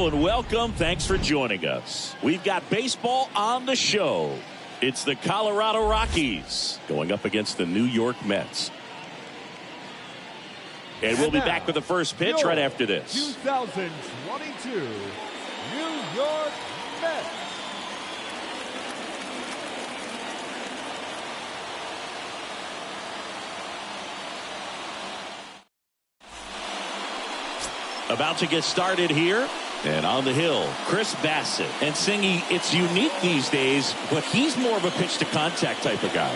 Hello and welcome. Thanks for joining us. We've got baseball on the show. It's the Colorado Rockies going up against the New York Mets. And we'll be back with the first pitch right after this. 2022 New York Mets. About to get started here. And on the hill, Chris Bassett. And Singy, it's unique these days, but he's more of a pitch-to-contact type of guy.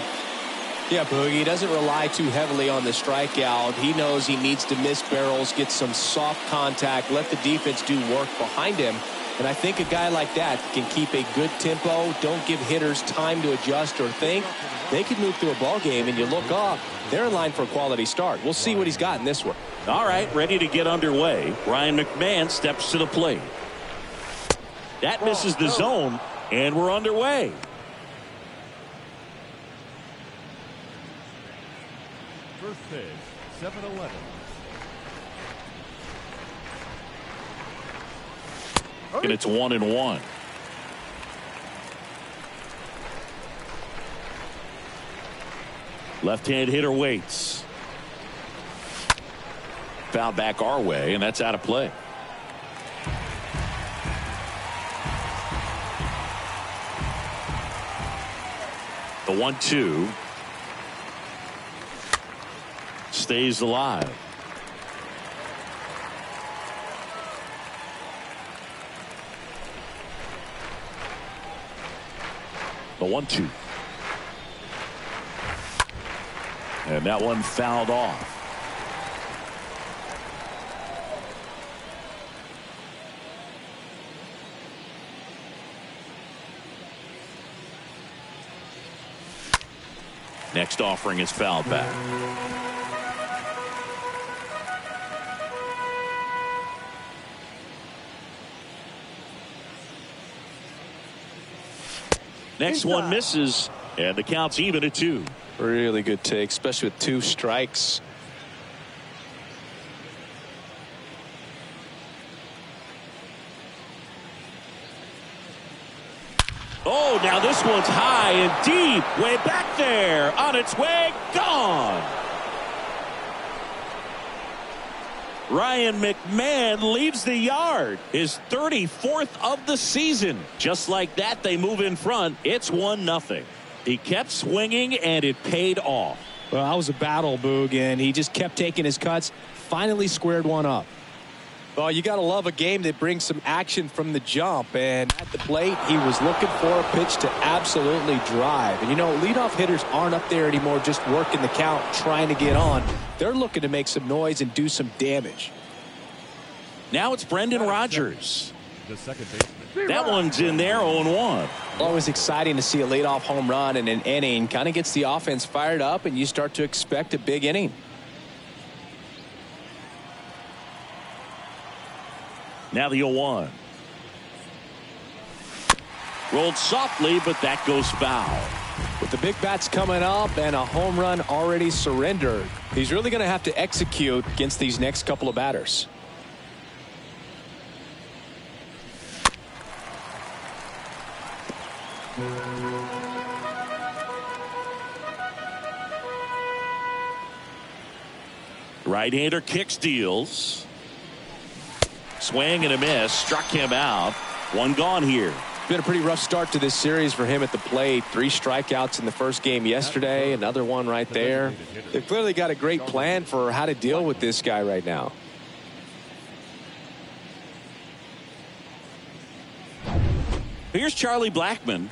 Yeah, Boogie, he doesn't rely too heavily on the strikeout. He knows he needs to miss barrels, get some soft contact, let the defense do work behind him. And I think a guy like that can keep a good tempo, don't give hitters time to adjust or think. They can move through a ball game, and you look up, they're in line for a quality start. We'll see what he's got in this one. All right, ready to get underway. Ryan McMahon steps to the plate. That misses the zone, and we're underway. First pitch, 7-11. And it's 1-1. Left-hand hitter waits. Foul back our way, and that's out of play. The 1-2 stays alive. The 1-2. And that one fouled off. Next offering is fouled back. Next one misses, and the count's even at 2. Really good take, especially with 2 strikes. Oh, now this one's high and deep, way back there, on its way, gone. Ryan McMahon leaves the yard, his 34th of the season. Just like that, they move in front. It's 1-0. He kept swinging, and it paid off. Well, that was a battle, Boog, and he just kept taking his cuts, finally squared one up. Well, you got to love a game that brings some action from the jump, and at the plate, he was looking for a pitch to absolutely drive. And, you know, leadoff hitters aren't up there anymore just working the count, trying to get on. They're looking to make some noise and do some damage. Now it's Brendan Rodgers. The second baseman. That one's in there, 0-1. Always exciting to see a leadoff home run in an inning. Kind of gets the offense fired up, and you start to expect a big inning. Now the 0-1. Rolled softly, but that goes foul. With the big bats coming up and a home run already surrendered, he's really going to have to execute against these next couple of batters. Right-hander kick steals. Swing and a miss. Struck him out. One gone here. Been a pretty rough start to this series for him at the plate. 3 strikeouts in the first game yesterday. Another one right there. They've clearly got a great plan for how to deal with this guy right now. Here's Charlie Blackmon.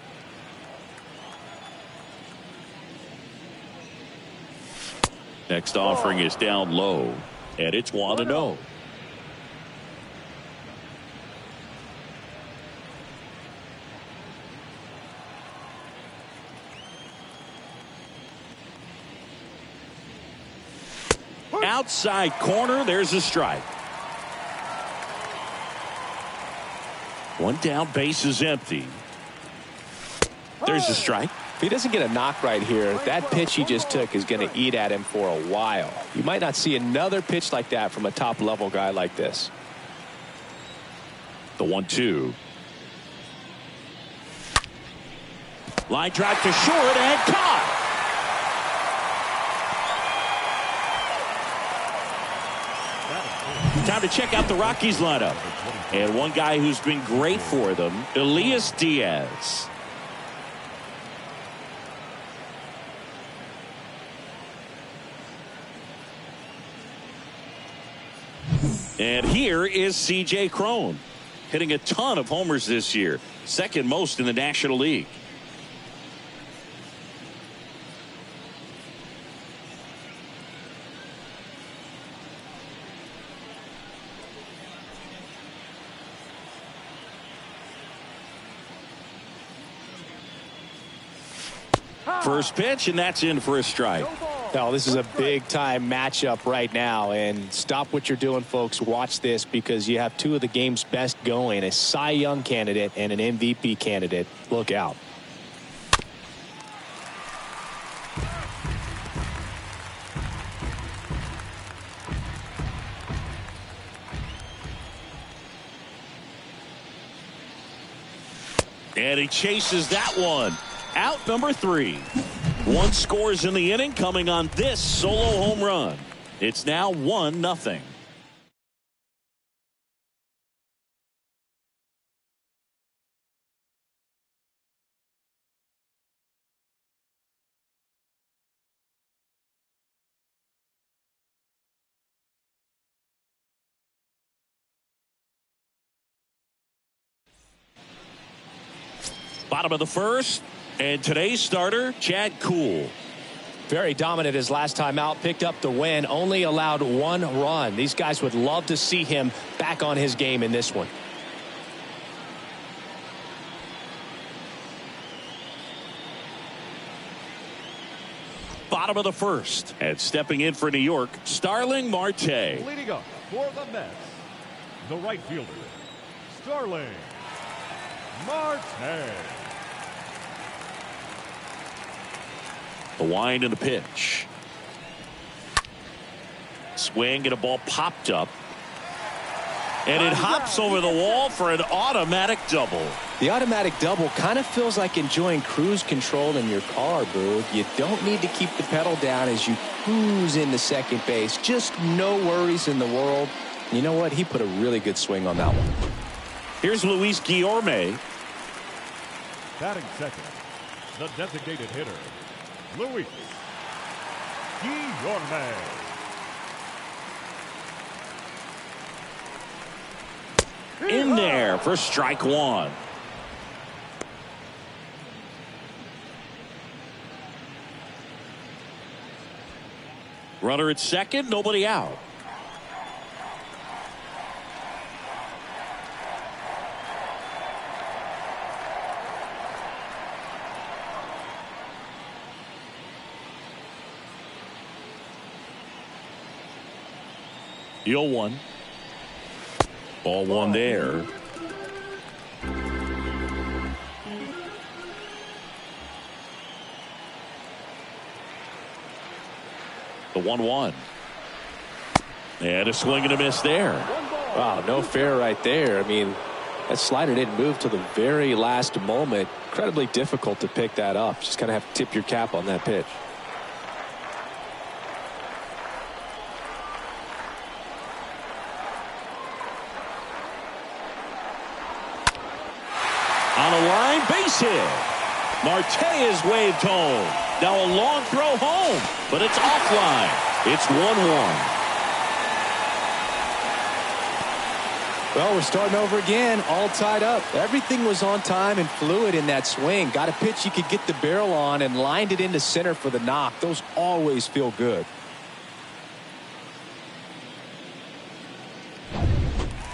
Next offering is down low, and it's 1-0. Outside corner, there's a strike. One down, base is empty. There's a strike. If he doesn't get a knock right here, that pitch he just took is going to eat at him for a while. You might not see another pitch like that from a top-level guy like this. The 1-2. Line drive to short and caught. Time to check out the Rockies lineup. And one guy who's been great for them, Elias Diaz. And here is C.J. Cron, hitting a ton of homers this year, second most in the National League. First pitch, and that's in for a strike. Now, this is a big-time matchup right now, and stop what you're doing, folks. Watch this, because you have two of the game's best going, a Cy Young candidate and an MVP candidate. Look out. And he chases that one. Out number 3. One scores in the inning, coming on this solo home run. It's now 1-0. Bottom of the first. And today's starter, Chad Kuhl. Very dominant his last time out, picked up the win, only allowed 1 run. These guys would love to see him back on his game in this one. Bottom of the first. And stepping in for New York, Starling Marte. Leading up for the Mets, the right fielder, Starling Marte. The wind and the pitch. Swing and a ball popped up. And it hops over the wall for an automatic double. The automatic double kind of feels like enjoying cruise control in your car, Boog. You don't need to keep the pedal down as you cruise into second base. Just no worries in the world. You know what? He put a really good swing on that one. Here's Luis Guillorme. Batting second, the designated hitter, Luis Guillorme. In there for strike 1. Runner at second, nobody out. The 0-1. Ball one there. The 1-1. And a swing and a miss there. Wow, no fair right there. I mean, that slider didn't move till the very last moment. Incredibly difficult to pick that up. Just kind of have to tip your cap on that pitch. On a line, base hit. Marte is waved home. Now a long throw home, but it's offline. It's 1-1. Well, we're starting over again, all tied up. Everything was on time and fluid in that swing. Got a pitch you could get the barrel on and lined it into center for the knock. Those always feel good.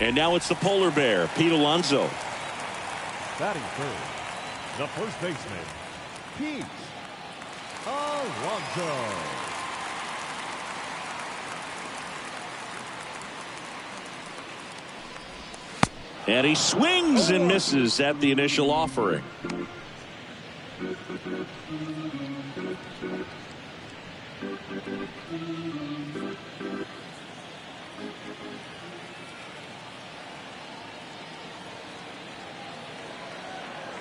And now it's the polar bear, Pete Alonso. Batting third, the first baseman, Pete Alonso. And he swings and misses at the initial offering.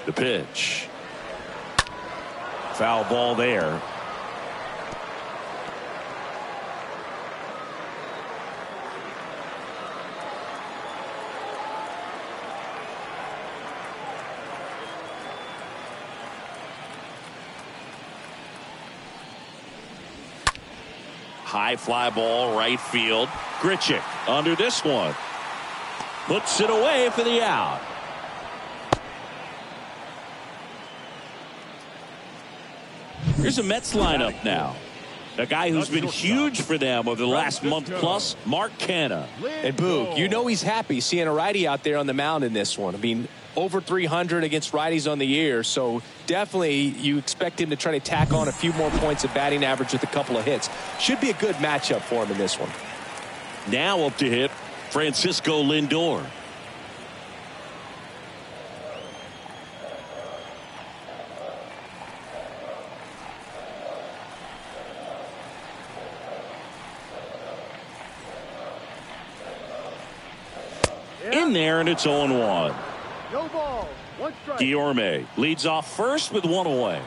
The pitch. Foul ball there. High fly ball, right field. Grichuk under this one. Puts it away for the out. Here's a Mets lineup now. A guy who's been huge for them over the last month plus, Mark Canha. And Boog, you know he's happy seeing a righty out there on the mound in this one. I mean, over 300 against righties on the year, so definitely you expect him to try to tack on a few more points of batting average with a couple of hits. Should be a good matchup for him in this one. Now up to hit Francisco Lindor. In there, and it's 0-1. No ball. One strike. Guillorme leads off first with one away.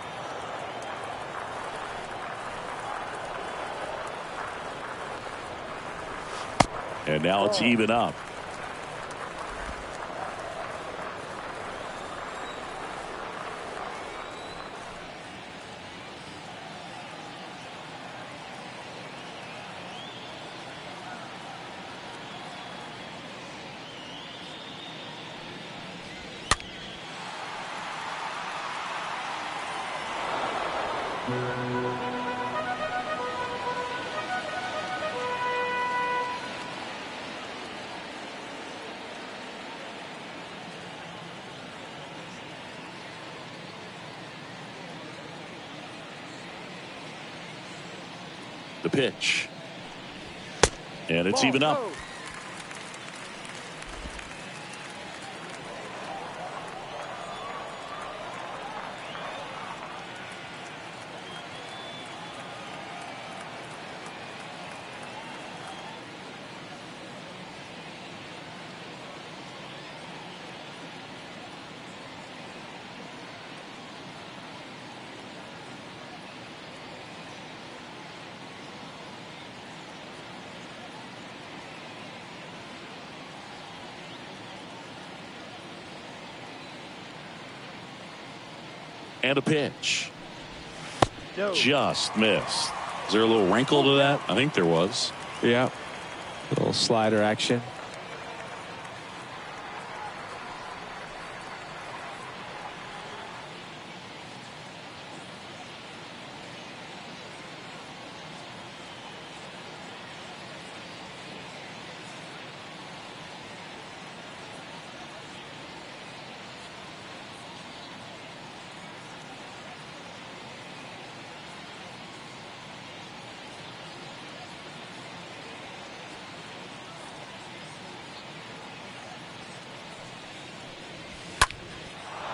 And now it's even up. The pitch. And it's even up. And a pitch. Just missed. Is there a little wrinkle to that? I think there was. Yeah. A little slider action.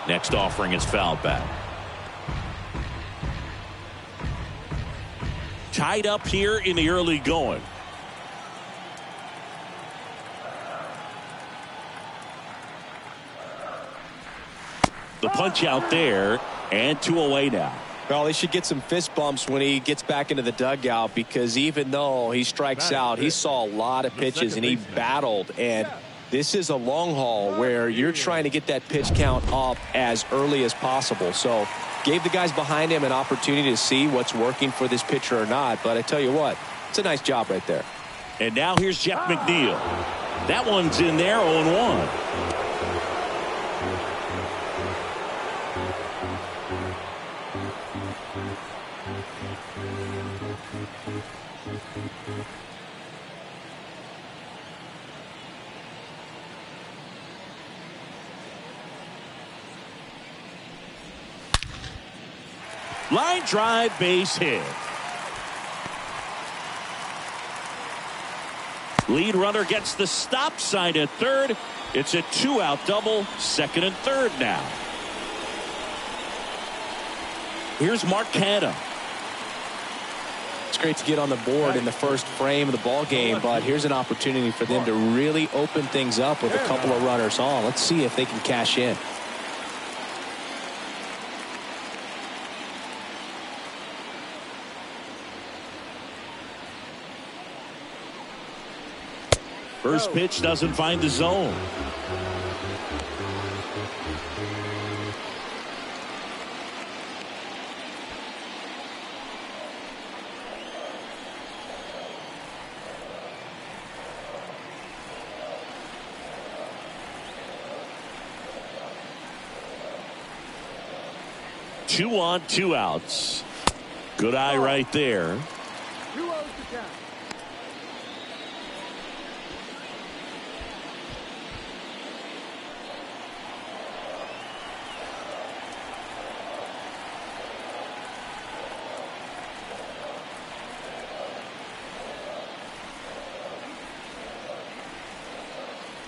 Next offering is fouled back. Tied up here in the early going. The punch out there, and 2 away now. Well, they should get some fist bumps when he gets back into the dugout, because even though he strikes out, he saw a lot of pitches and he battled. And this is a long haul where you're trying to get that pitch count up as early as possible. So gave the guys behind him an opportunity to see what's working for this pitcher or not. But I tell you what, it's a nice job right there. And now here's Jeff McNeil. That one's in there, 0-1. Line drive, base hit. Lead runner gets the stop sign at third. It's a 2-out double, second and third now. Here's Mark Canha. It's great to get on the board in the first frame of the ball game, but here's an opportunity for them to really open things up with a couple of runners on. Let's see if they can cash in. First pitch doesn't find the zone. Two on, two outs. Good eye right there. 2-0 to count.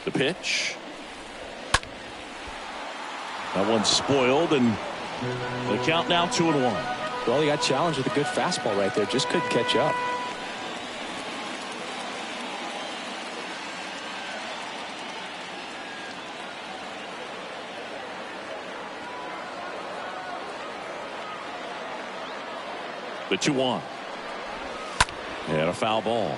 The pitch. That one's spoiled, and the count now 2-1. Well, he got challenged with a good fastball right there. Just couldn't catch up. The 2-1. And a foul ball.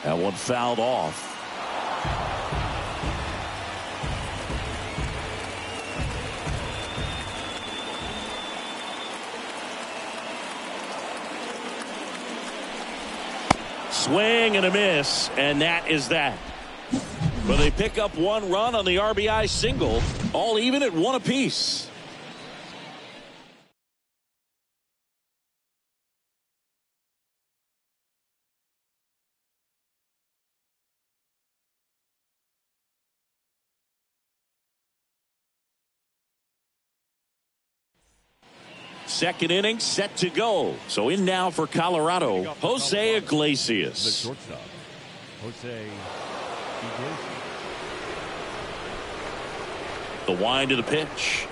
That one fouled off. Swing and a miss, and that is that. But they pick up one run on the RBI single, all even at one apiece. Second inning set to go. So in now for Colorado, Jose Iglesias. The shortstop, Jose Iglesias. The wind of the pitch.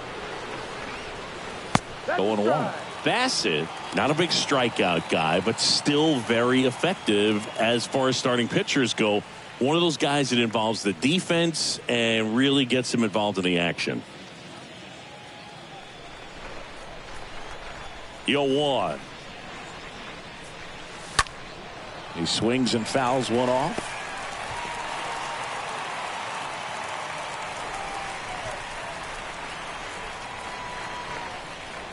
0-1. Bassett, not a big strikeout guy, but still very effective as far as starting pitchers go. One of those guys that involves the defense and really gets him involved in the action. 0-1. He swings and fouls one off.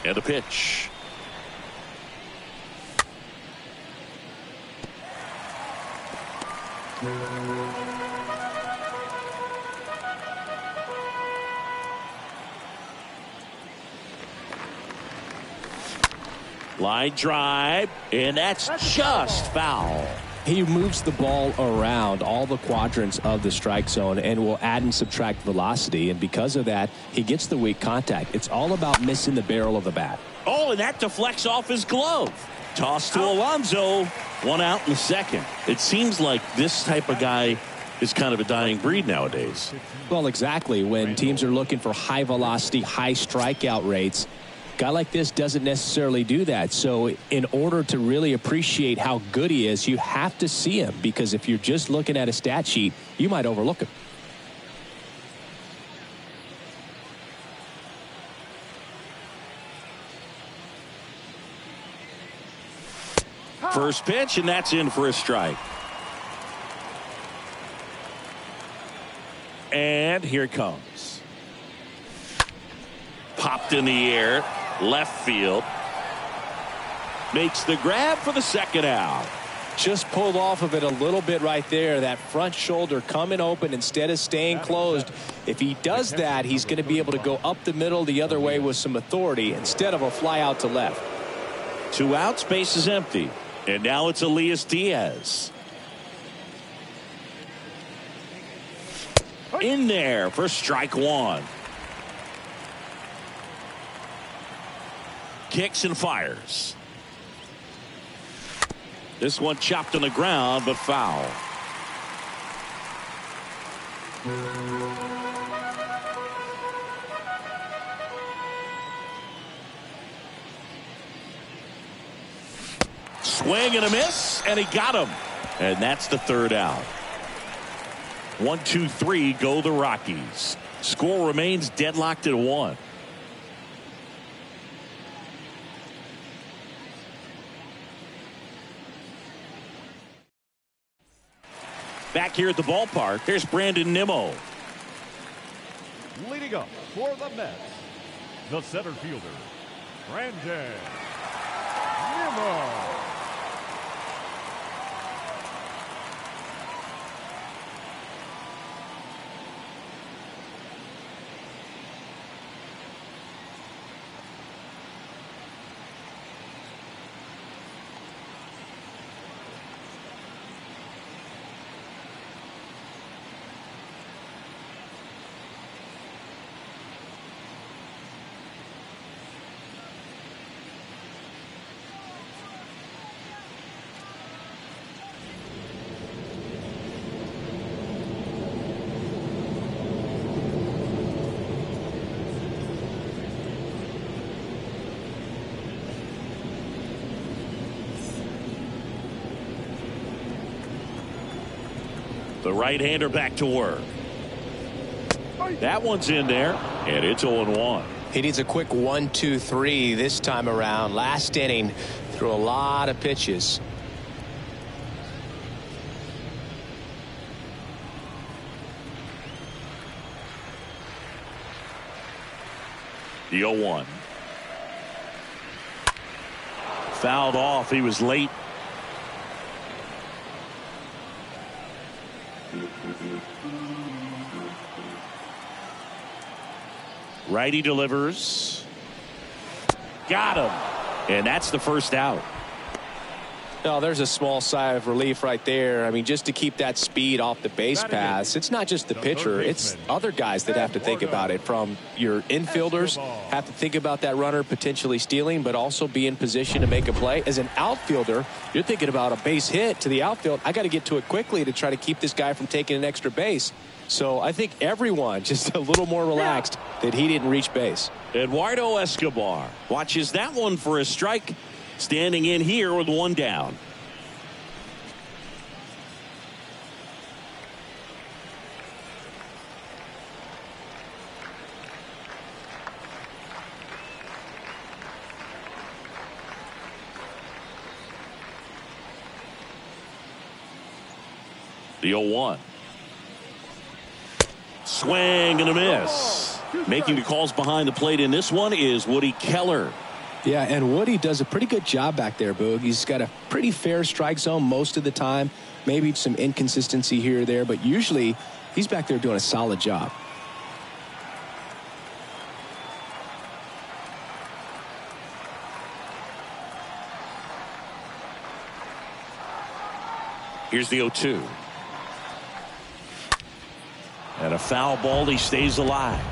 And a pitch. Line drive, and that's just foul. He moves the ball around all the quadrants of the strike zone and will add and subtract velocity, and because of that, he gets the weak contact. It's all about missing the barrel of the bat. Oh, and that deflects off his glove. Toss to Alonso. One out in the second. It seems like this type of guy is kind of a dying breed nowadays. Well, exactly. When teams are looking for high velocity, high strikeout rates, a guy like this doesn't necessarily do that. So in order to really appreciate how good he is, you have to see him, because if you're just looking at a stat sheet, you might overlook him. First pitch, and that's in for a strike. And here it comes. Popped in the air, left field. Makes the grab for the second out. Just pulled off of it a little bit right there. That front shoulder coming open instead of staying closed. If he does that, he's going to be able to go up the middle the other way with some authority instead of a fly out to left. 2 outs, base is empty. And now it's Elias Diaz. In there for strike one. Kicks and fires. This one chopped on the ground, but foul. Swing and a miss, and he got him. And that's the third out. 1, 2, 3 go the Rockies. Score remains deadlocked at 1. Back here at the ballpark, there's Brandon Nimmo. Leading up for the Mets, the center fielder, Brandon Nimmo. The right-hander back to work. That one's in there, and it's 0-1. He needs a quick 1, 2, 3 this time around. Last inning, threw a lot of pitches. The 0-1. Fouled off. He was late. Righty delivers. Got him. And that's the first out. Oh, there's a small sigh of relief right there. I mean, just to keep that speed off the base pass. It's not just the pitcher. It's other guys that have to think about it. From your infielders have to think about that runner potentially stealing, but also be in position to make a play. As an outfielder, you're thinking about a base hit to the outfield. I got to get to it quickly to try to keep this guy from taking an extra base. So I think everyone just a little more relaxed that he didn't reach base. Eduardo Escobar watches that one for a strike, standing in here with one down. The 0-1. Swing and a miss. Making the calls behind the plate in this one is Woody Keller. Yeah, and Woody does a pretty good job back there, Boog. He's got a pretty fair strike zone most of the time. Maybe some inconsistency here or there, but usually he's back there doing a solid job. Here's the 0-2. And a foul ball. He stays alive.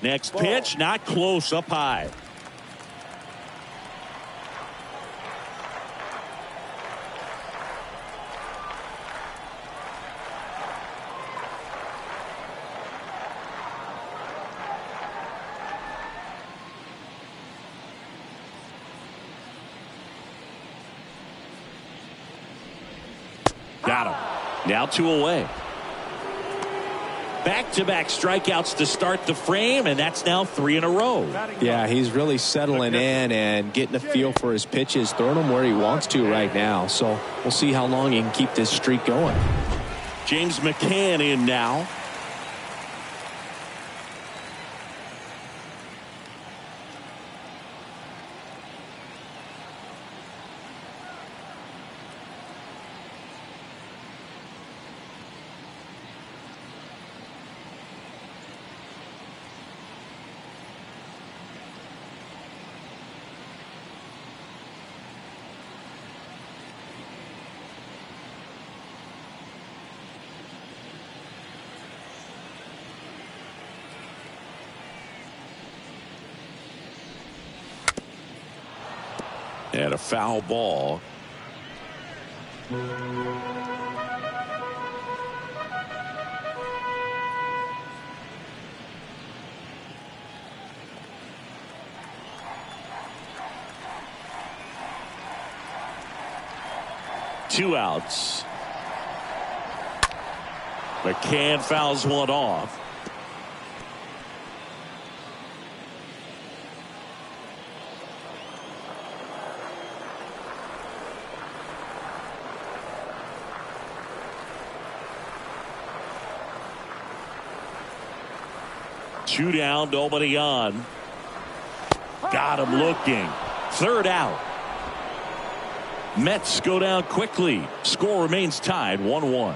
Next pitch, not close, up high. Got him. Now 2 away. Back-to-back strikeouts to start the frame, and that's now 3 in a row. Yeah, he's really settling in and getting a feel for his pitches, throwing them where he wants to right now. So we'll see how long he can keep this streak going. James McCann in now. And a foul ball. Two outs. McCann fouls one off. Two down, nobody on. Got him looking. Third out. Mets go down quickly. Score remains tied 1-1.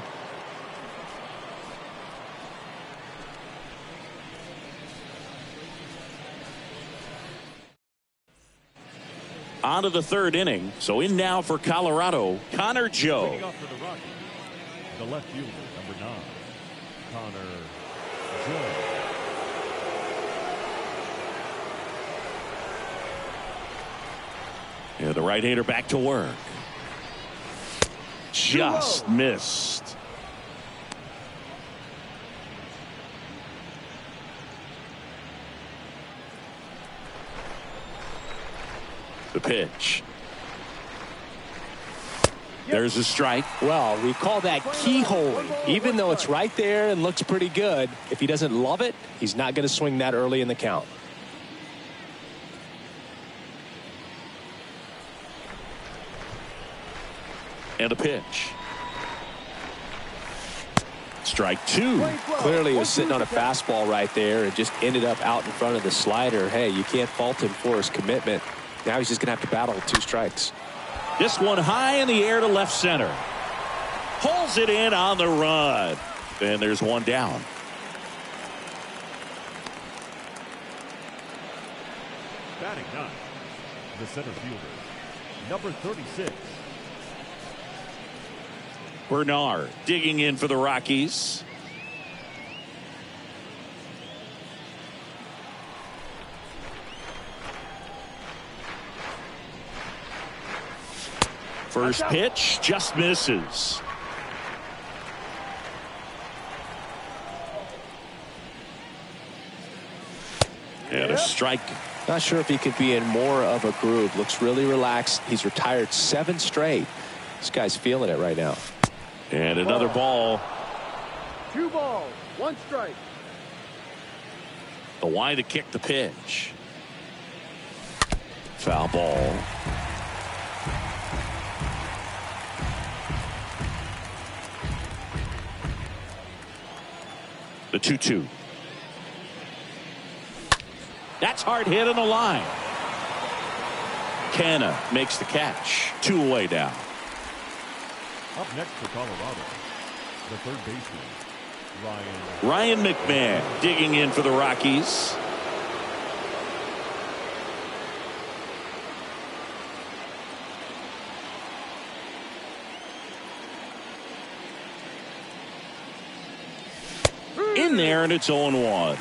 On to the third inning. So in now for Colorado, Connor Joe. Leading off for the Rockies, the left fielder, number 9, Connor Joe. Yeah, the right-hander back to work. Just missed. The pitch. There's a strike. Well, we call that keyholing. Even though it's right there and looks pretty good, if he doesn't love it, he's not going to swing that early in the count. And a pitch. Strike two. Clearly he was sitting on a fastball right there and just ended up out in front of the slider. Hey, you can't fault him for his commitment. Now he's just going to have to battle with 2 strikes. This one high in the air to left center. Pulls it in on the run. And there's one down. Batting 9, the center fielder, number 36. Bernard digging in for the Rockies. First pitch just misses. And a strike. Not sure if he could be in more of a groove. Looks really relaxed. He's retired 7 straight. This guy's feeling it right now. And another ball. 2 balls, 1 strike. The wide to kick the pitch. Foul ball. The 2-2. That's hard hit on the line. Canna makes the catch. 2 away now. Up next for Colorado, the third baseman, Ryan McMahon digging in for the Rockies. In there, and it's 0-1.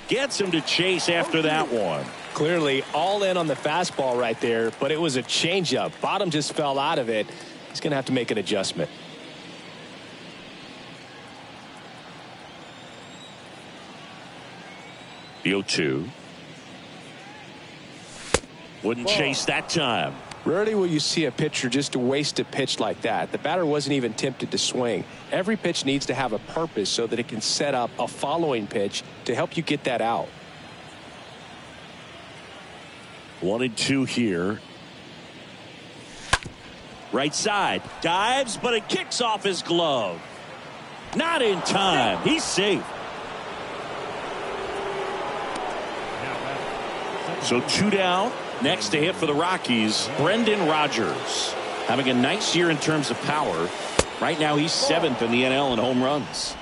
Gets him to chase after that one. Clearly all in on the fastball right there, but it was a changeup. Bottom just fell out of it. He's going to have to make an adjustment. The 0-2. Wouldn't chase that time. Rarely will you see a pitcher just waste a pitch like that. The batter wasn't even tempted to swing. Every pitch needs to have a purpose so that it can set up a following pitch to help you get that out. 1-2 here. Right side. Dives, but it kicks off his glove. Not in time. He's safe. So 2 down. Next to hit for the Rockies, Brendan Rodgers. Having a nice year in terms of power. Right now he's 7th in the NL in home runs.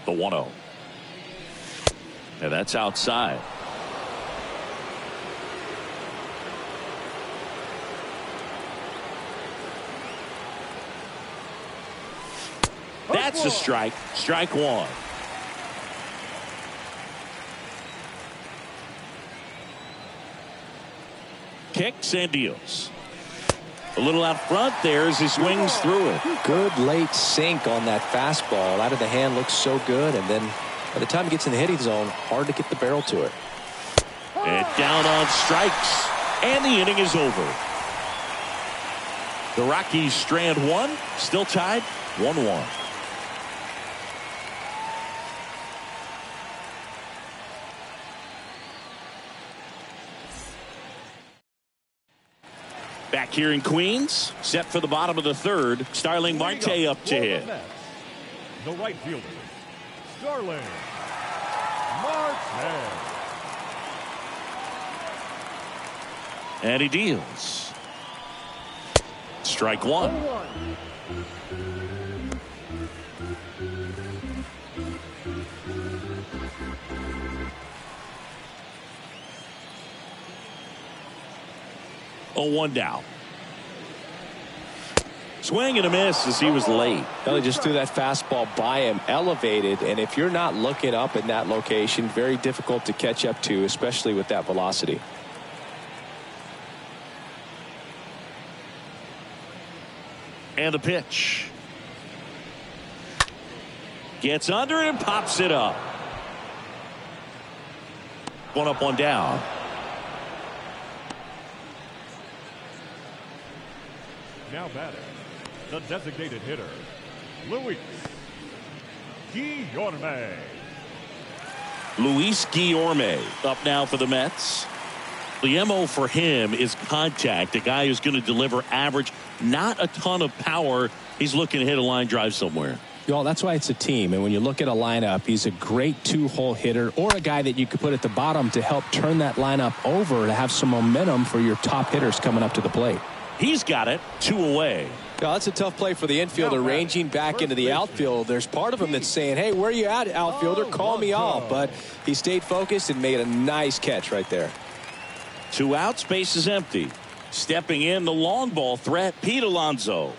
The 1-0. And that's outside. That's a strike. Strike one. Kicks and deals. A little out front there as he swings through it. Good late sink on that fastball. Out of the hand looks so good, and then by the time it gets in the hitting zone, hard to get the barrel to it. And down on strikes, and the inning is over. The Rockies strand one, still tied 1-1. Back here in Queens, set for the bottom of the third. Starling Marte up to hit. The right fielder, Starling Marte. And he deals. Strike one. 0-1 down. Swing and a miss as he was late. Well, he just threw that fastball by him, elevated, and if you're not looking up in that location, very difficult to catch up to, especially with that velocity. And the pitch. Gets under it and pops it up. One up, one down. Now batting, the designated hitter, Luis Guillorme. Luis Guillorme up now for the Mets. The MO for him is contact. A guy who's going to deliver average, not a ton of power. He's looking to hit a line drive somewhere. Well, that's why it's a team. And when you look at a lineup, he's a great two-hole hitter or a guy that you could put at the bottom to help turn that lineup over to have some momentum for your top hitters coming up to the plate. He's got it. 2 away. Well, that's a tough play for the infielder, ranging back into the outfield. There's part of him that's saying, hey, where are you at, outfielder? Call me off. But he stayed focused and made a nice catch right there. 2 outs, base is empty. Stepping in, the long ball threat, Pete Alonso.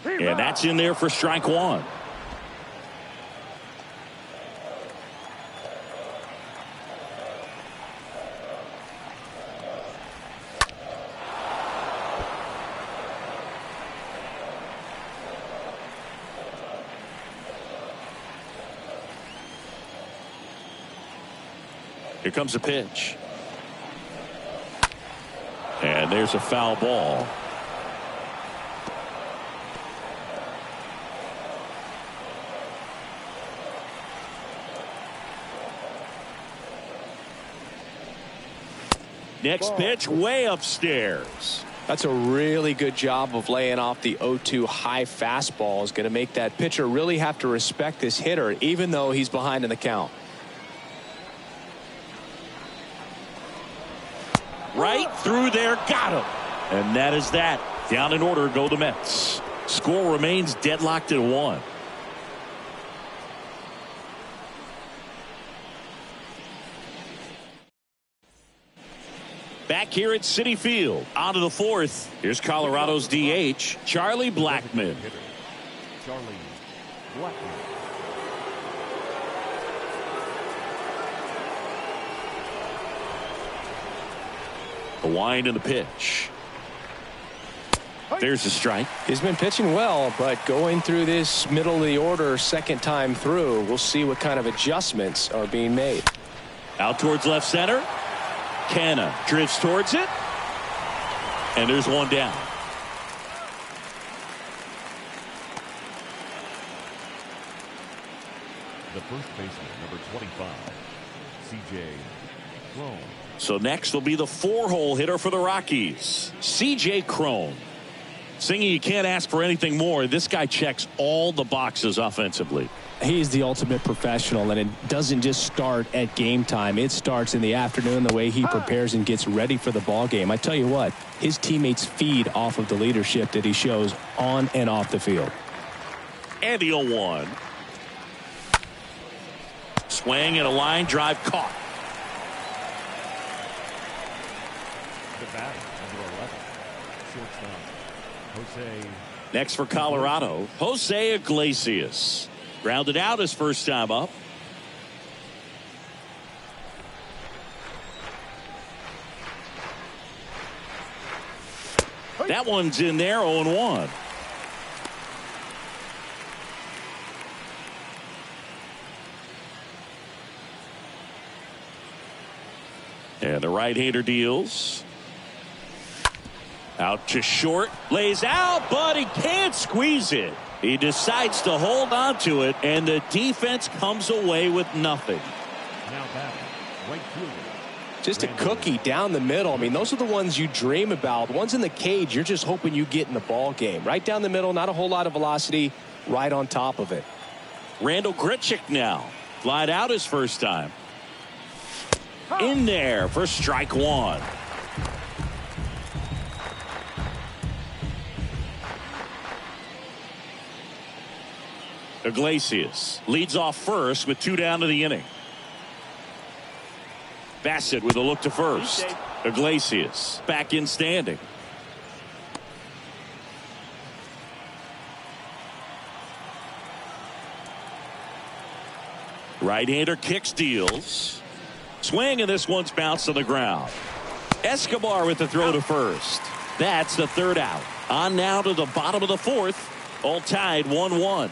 And that's in there for strike one. Here comes a pitch. And there's a foul ball. Next pitch way upstairs. That's a really good job of laying off the 0-2 high fastball. Is going to make that pitcher really have to respect this hitter, even though he's behind in the count. Right through there, got him. And that is that. Down in order go the Mets. Score remains deadlocked at 1. Back here at Citi Field, on to the 4th. Here's Colorado's DH, Charlie Blackmon. Charlie Blackmon. The wind and the pitch. There's a strike. He's been pitching well, but going through this middle of the order second time through, we'll see what kind of adjustments are being made. Out towards left center. Canna drifts towards it. And there's one down. The first baseman, number 25, C.J. Cron. So next will be the 4-hole hitter for the Rockies, C.J. Cron. Singy, you can't ask for anything more. This guy checks all the boxes offensively. He's the ultimate professional, and it doesn't just start at game time. It starts in the afternoon, the way he prepares and gets ready for the ball game. I tell you what, his teammates feed off of the leadership that he shows on and off the field. And the 0-1. Swing and a line drive caught. The batter, number shortstop, Jose. Next for Colorado, Jose Iglesias. Grounded out his first time up. That one's in there, 0-1. And the right-hander deals. Out to short. Lays out, but he can't squeeze it. He decides to hold on to it, and the defense comes away with nothing. Now batting, right fielder. Just a cookie down the middle. I mean, those are the ones you dream about. The ones in the cage, you're just hoping you get in the ball game. Right down the middle, not a whole lot of velocity, right on top of it. Randall Grichuk now. Flied out his first time. In there for strike one. Iglesias leads off first with 2 down to the inning. Bassett with a look to first. Iglesias back in standing. Right-hander kicks, deals. Swing, and this one's bounced to the ground. Escobar with the throw to first. That's the third out. On now to the bottom of the fourth. All tied 1-1.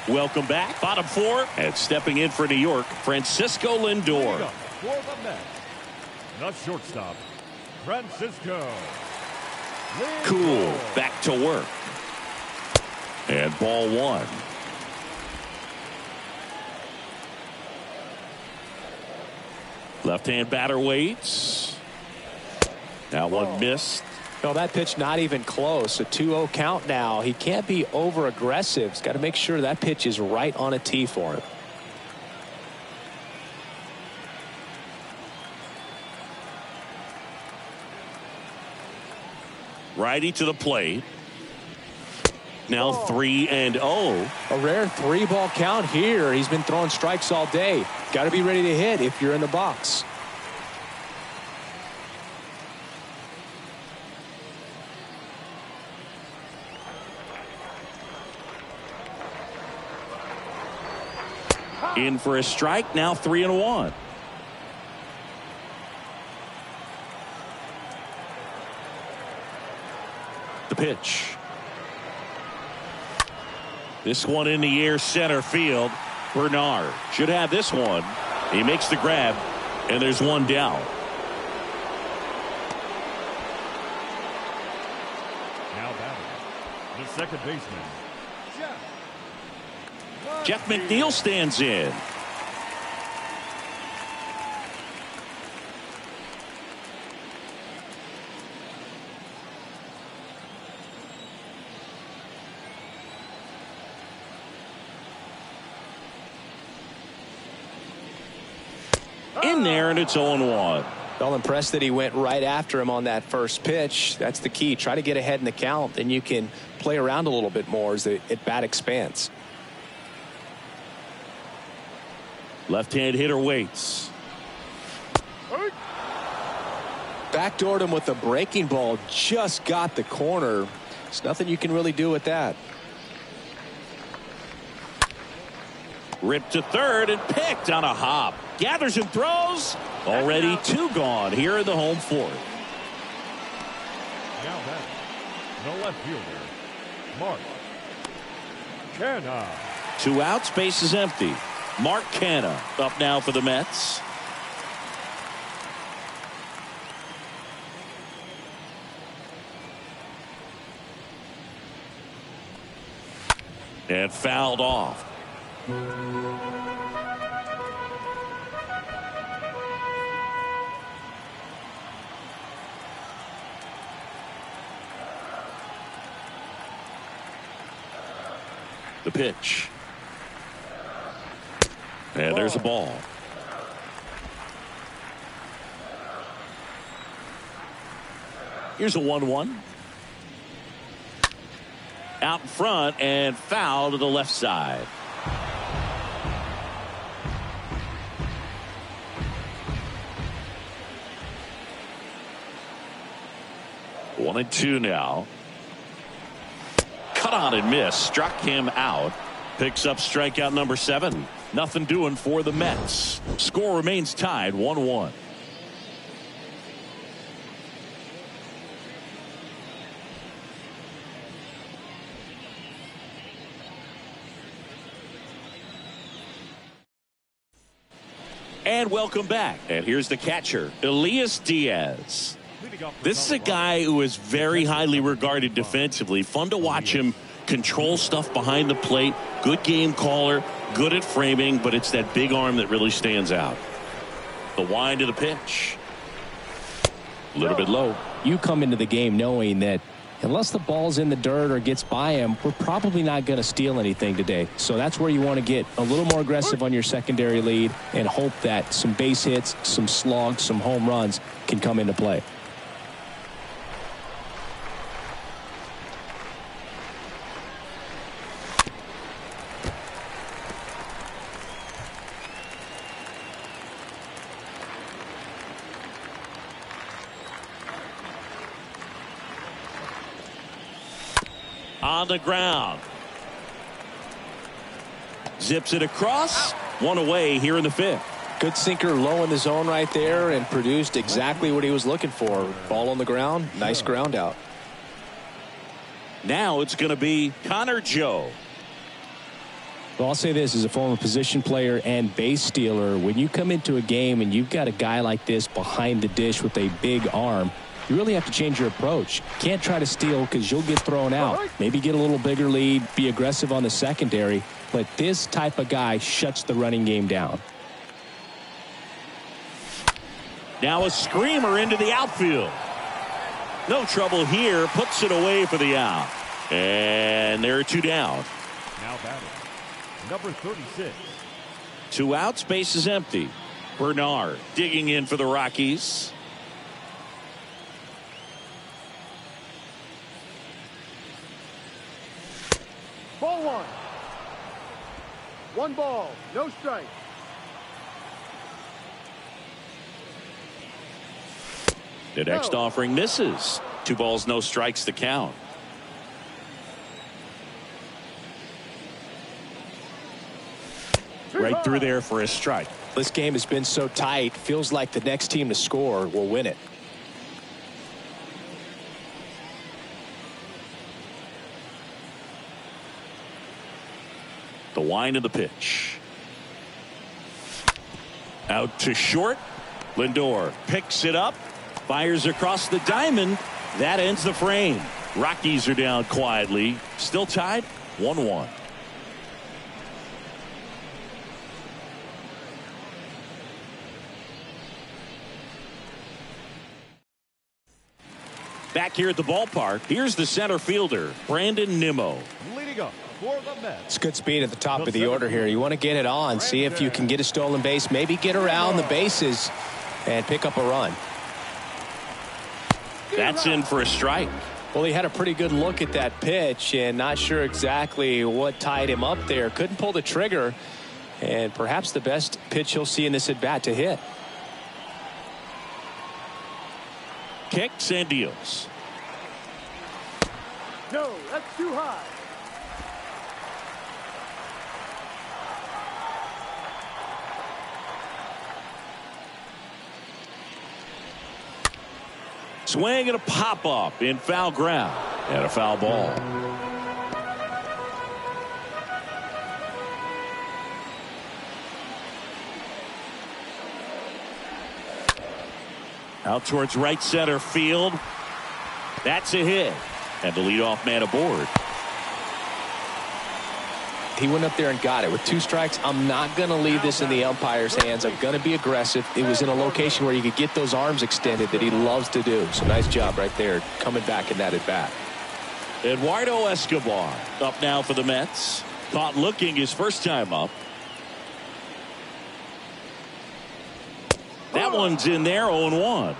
Welcome back. Bottom four. And stepping in for New York, Francisco Lindor. For the Mets, the shortstop, Francisco Lindor. Cool. Back to work. And ball one. Left-hand batter waits. Now one missed. No, that pitch not even close. A 2-0 count now. He can't be over aggressive. He's got to make sure that pitch is right on a tee for him. Righty to the plate. Now 3-0. A rare 3-ball count here. He's been throwing strikes all day. Got to be ready to hit if you're in the box. In for a strike. Now 3-1. The pitch. This one in the air, center field. Bernard should have this one. He makes the grab, and there's one down. Now batting, the second baseman, Jeff McNeil stands in. In there, and it's 0-1. Well, impressed that he went right after him on that first pitch. That's the key. Try to get ahead in the count, then you can play around a little bit more as the at-bat expands. Left-hand hitter waits. Backdoored him with a breaking ball. Just got the corner. There's nothing you can really do with that. Ripped to third and picked on a hop. Gathers and throws. Already 2 gone here in the home fourth. now batting, the left fielder, Mark Canha. 2 outs, base is empty. Mark Canha up now for the Mets. And fouled off. The pitch. And there's a ball. Here's a 1-1. Out in front and foul to the left side. 1-2 now. Cut on and miss. Struck him out. Picks up strikeout number 7. Nothing doing for the Mets. Score remains tied 1-1. And welcome back. And here's the catcher, Elias Diaz. This is a guy who is very highly regarded defensively. Fun to watch him control stuff behind the plate. Good game caller, good at framing, but it's that big arm that really stands out. The wind of the pitch. A little bit low. You come into the game knowing that unless the ball's in the dirt or gets by him, we're probably not going to steal anything today. So that's where you want to get a little more aggressive on your secondary lead and hope that some base hits, some slugs, some home runs can come into play. On the ground. Zips it across. One away here in the 5th. Good sinker low in the zone right there and produced exactly what he was looking for. Ball on the ground. Nice ground out. Now it's going to be Connor Joe. Well, I'll say this as a former position player and base stealer. When you come into a game and you've got a guy like this behind the dish with a big arm, you really have to change your approach. Can't try to steal because you'll get thrown out. Maybe get a little bigger lead, be aggressive on the secondary. But this type of guy shuts the running game down. Now a screamer into the outfield. No trouble here. Puts it away for the out. And there are 2 down. Now batting, number 36. 2 outs. Base is empty. Bernard digging in for the Rockies. Ball 1. 1 ball, no strike. The next offering misses. 2 balls, no strikes to count. Right through there for a strike. This game has been so tight. Feels like the next team to score will win it. The wind of the pitch. Out to short. Lindor picks it up. Fires across the diamond. That ends the frame. Rockies are down quietly. Still tied 1-1. Back here at the ballpark, here's the center fielder, Brandon Nimmo. Leading up for the Mets. It's good speed at the top of the order here. You want to get it on, see if you can get a stolen base, maybe get around the bases and pick up a run. That's in for a strike. Well, he had a pretty good look at that pitch and not sure exactly what tied him up there. Couldn't pull the trigger, and perhaps the best pitch he'll see in this at bat to hit. Kicks and deals. No, that's too high. Swing and a pop up in foul ground and a foul ball. Out towards right center field. That's a hit. And the leadoff man aboard. He went up there and got it with 2 strikes. I'm not going to leave this in the umpire's hands. I'm going to be aggressive. It was in a location where you could get those arms extended that he loves to do. So nice job right there coming back in that at bat. Eduardo Escobar up now for the Mets. Caught looking his first time up. That one's in there, 0-1.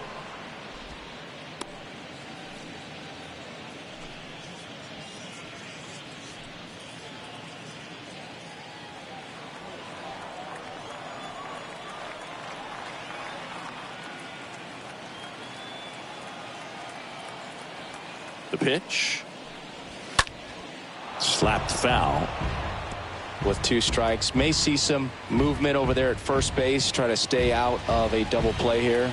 The pitch. Slapped foul. With 2 strikes, may see some movement over there at first base, try to stay out of a double play here.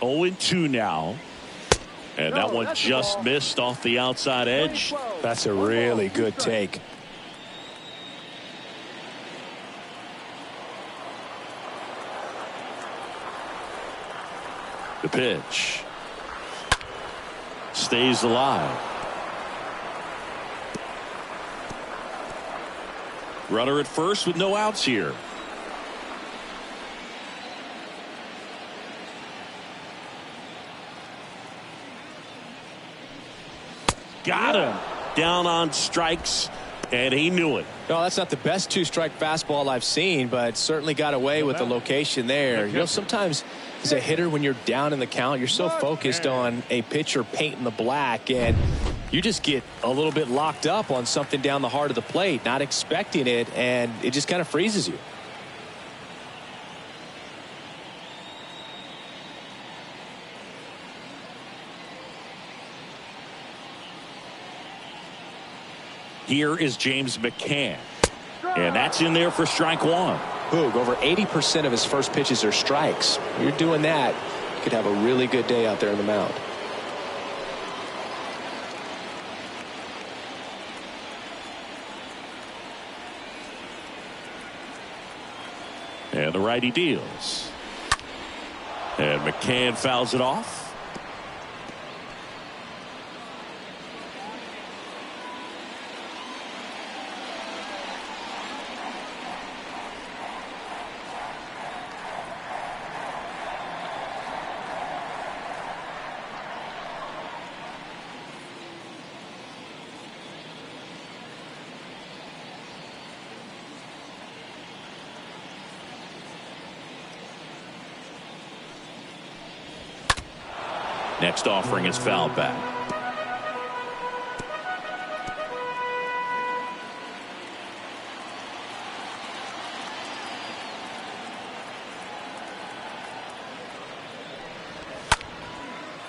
Oh, 0-2 now. And that one just missed off the outside edge. That's a really good take. The pitch. Stays alive. Runner at first with no outs here. Got him. Down on strikes, and he knew it. No, that's not the best 2-strike fastball I've seen, but certainly got away with the location there. You know, sometimes as a hitter, when you're down in the count, you're so focused on a pitcher painting the black, and you just get a little bit locked up on something down the heart of the plate, not expecting it, and it just kind of freezes you. Here is James McCann. And that's in there for strike 1. Boog, over 80% of his first pitches are strikes. You're doing that, you could have a really good day out there on the mound. And the righty deals. And McCann fouls it off. Next offering is fouled back.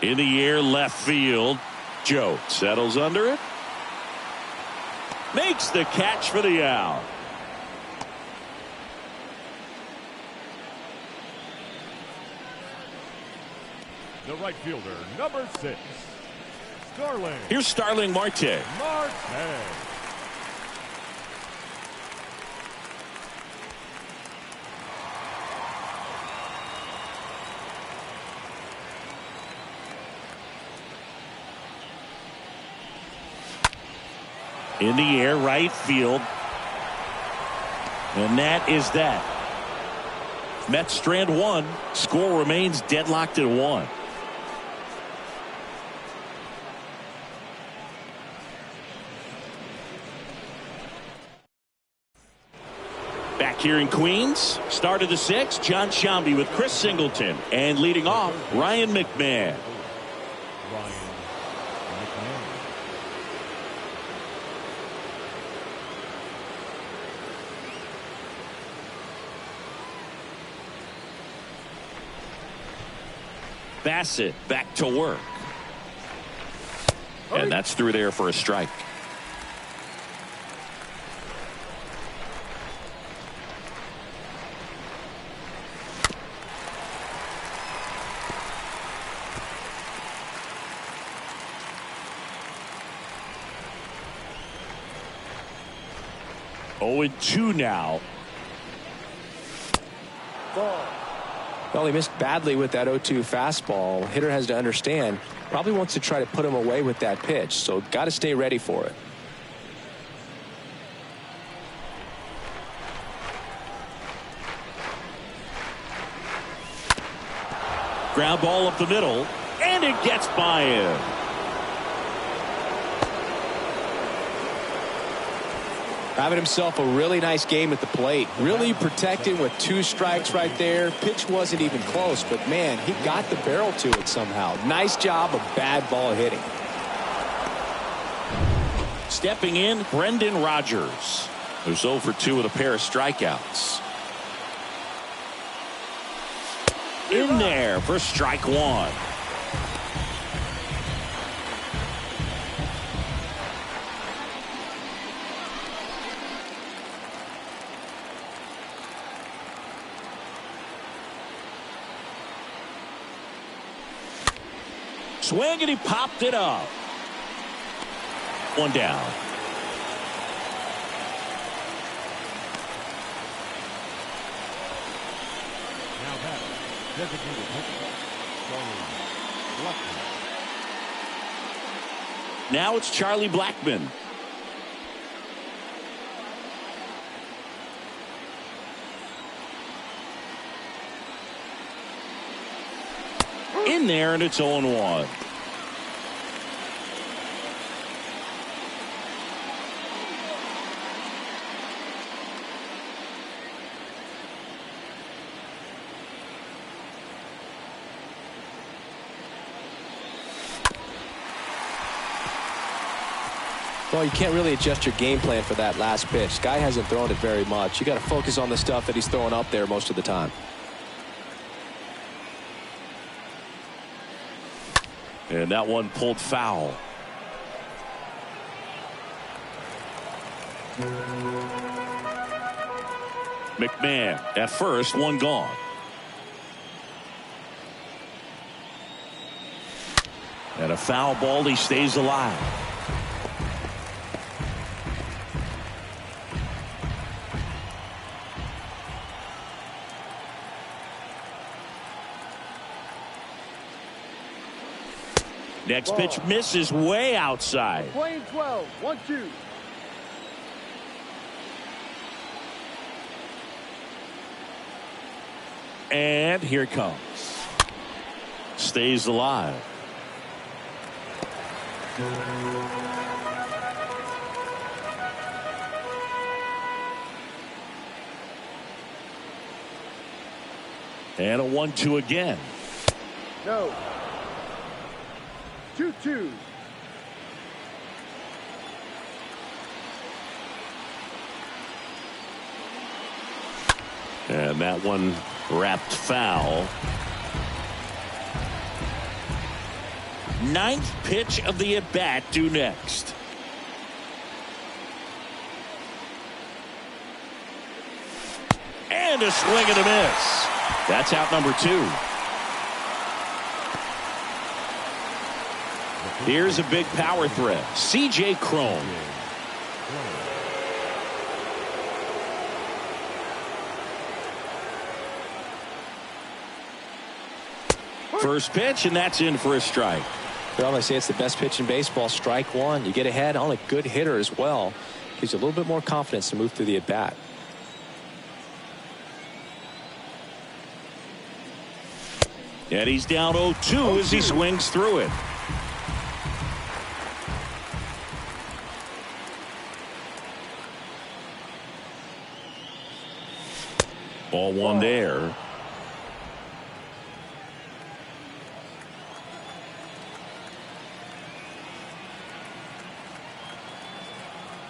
In the air, left field. Joe settles under it. Makes the catch for the out. The right fielder, number 6, Starling. Here's Starling Marte. In the air, right field. And that is that. Mets strand 1. Score remains deadlocked at 1. Back here in Queens, start of the 6th, John Sciambi with Chris Singleton, and leading off, Ryan McMahon. Bassett back to work. And that's through there for a strike. Oh, 2 now. Well, he missed badly with that 0-2 fastball. Hitter has to understand, probably wants to try to put him away with that pitch, so got to stay ready for it. Ground ball up the middle, and it gets by him. Having himself a really nice game at the plate. Really protecting with 2 strikes right there. Pitch wasn't even close, but man, he got the barrel to it somehow. Nice job of bad ball hitting. Stepping in, Brendan Rodgers, who's 0 for 2 with a pair of strikeouts. In there for strike 1. Swing, and he popped it up. 1 down. Now that designated hitter, Charlie Blackman. Now it's Charlie Blackman. In there, and it's 0-1. Well, you can't really adjust your game plan for that last pitch. Guy hasn't thrown it very much. You got to focus on the stuff that he's throwing up there most of the time. And that one pulled foul. McMahon at first, 1 gone. And a foul ball, he stays alive. Next pitch misses way outside. Playing 12, 1-2. And here it comes. Stays alive. And a 1-2 again. No. 2-2. And that one wrapped foul. 9th pitch of the at-bat due next. And a swing and a miss. That's out number 2. Here's a big power threat. C.J. Cron. First pitch, and that's in for a strike. Well, they say it's the best pitch in baseball. Strike 1. You get ahead on a good hitter as well. Gives you a little bit more confidence to move through the at-bat. And he's down 0-2 as he swings through it. Ball 1 there.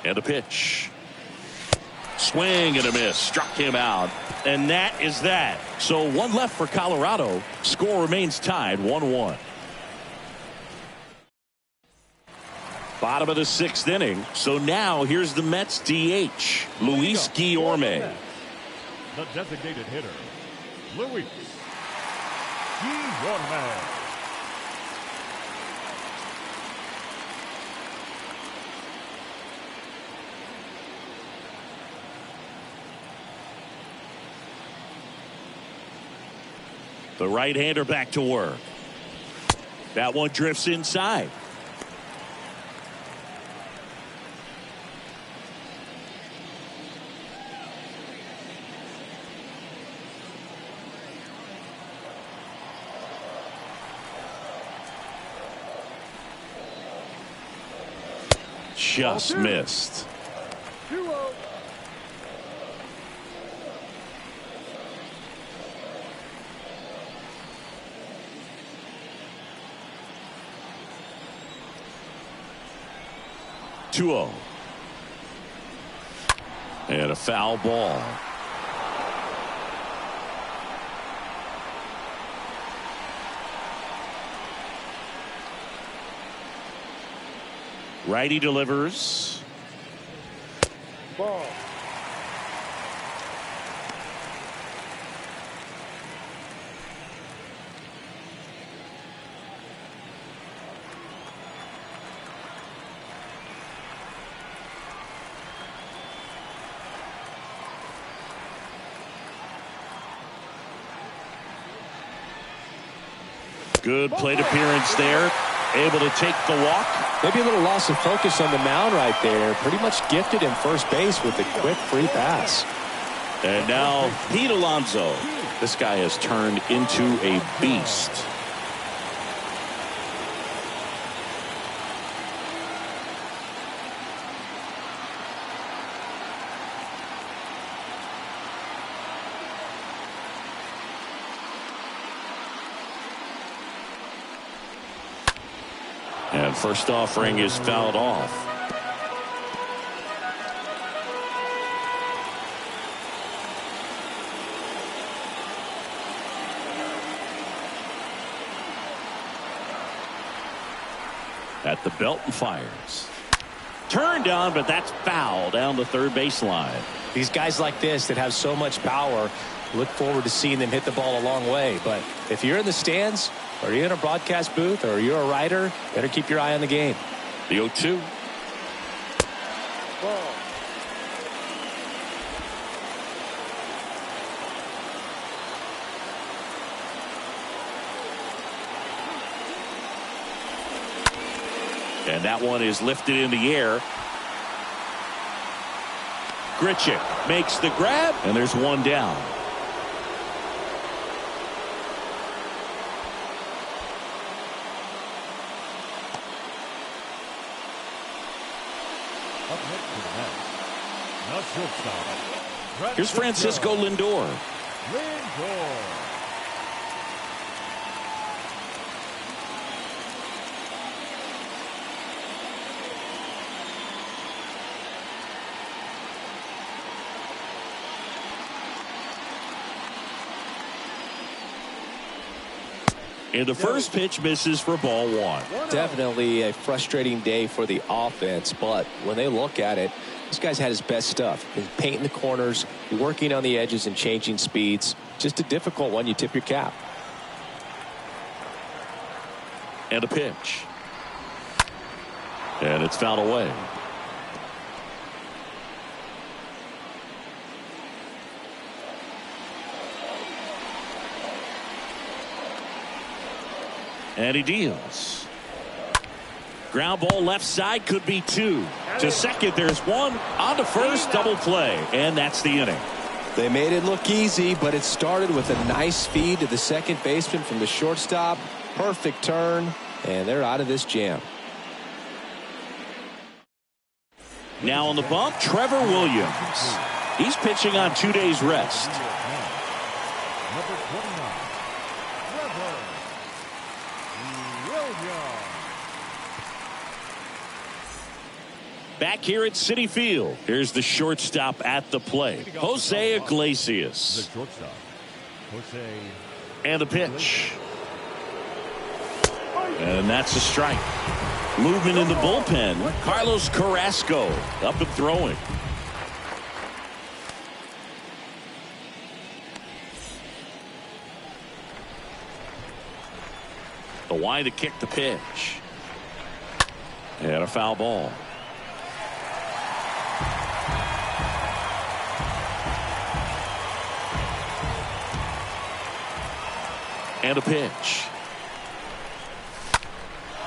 And a pitch. Swing and a miss. Struck him out. And that is that. So 1 left for Colorado. Score remains tied 1-1. Bottom of the 6th inning. So now here's the Mets DH, Luis Guillorme. The designated hitter, Luis Guillorme. The right-hander back to work. That one drifts inside. Just missed. 2-0. 2-0. And a foul ball. Righty delivers. Ball. Good plate appearance there. Able to take the walk. Maybe a little loss of focus on the mound right there. Pretty much gifted him first base with a quick free pass. And now Pete Alonso. This guy has turned into a beast. And first offering is fouled off. At the belt and fires. Turned on, but that's foul down the third baseline. These guys like this that have so much power, look forward to seeing them hit the ball a long way. But if you're in the stands, or you're in a broadcast booth, or you're a writer, better keep your eye on the game. The 0-2. Ball. And that one is lifted in the air. Grichuk makes the grab, and there's one down. Up next to the net. Now shortstop. Here's Francisco Lindor. Lindor. And the first pitch misses for ball one. Definitely a frustrating day for the offense, but when they look at it, this guy's had his best stuff. He's painting the corners, working on the edges and changing speeds. Just a difficult one. You tip your cap. And a pitch. And it's fouled away. And he deals. Ground ball left side, could be two. To second, there's one. On to first, double play. And that's the inning. They made it look easy, but it started with a nice feed to the second baseman from the shortstop. Perfect turn, and they're out of this jam. Now on the bump, Trevor Williams. He's pitching on 2 days rest. Number 29. Trevor Williams. Back here at Citi Field. Here's the shortstop at the plate, Jose The Iglesias. shortstop, Jose. And a pitch. And that's a strike. Movement in the bullpen. Carlos Carrasco up and throwing. The wind to kick the pitch. And a foul ball. And a pitch.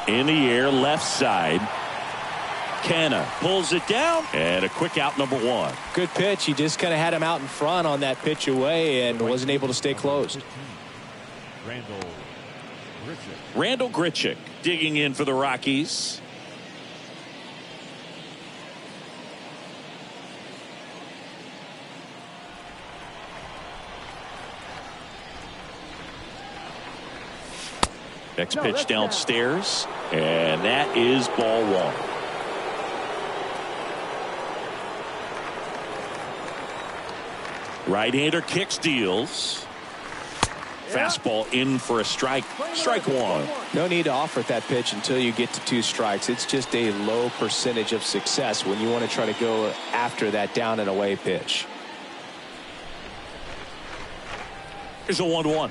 In the air, left side. Canna pulls it down, and a quick out, number one. Good pitch. He just kind of had him out in front on that pitch away and wasn't able to stay closed. Randall Grichuk digging in for the Rockies. Next pitch downstairs, and that is ball one. Right-hander kicks, deals. Fastball in for a strike. Strike one. No need to offer at that pitch until you get to 2 strikes. It's just a low percentage of success when you want to try to go after that down and away pitch. Here's a 1-1.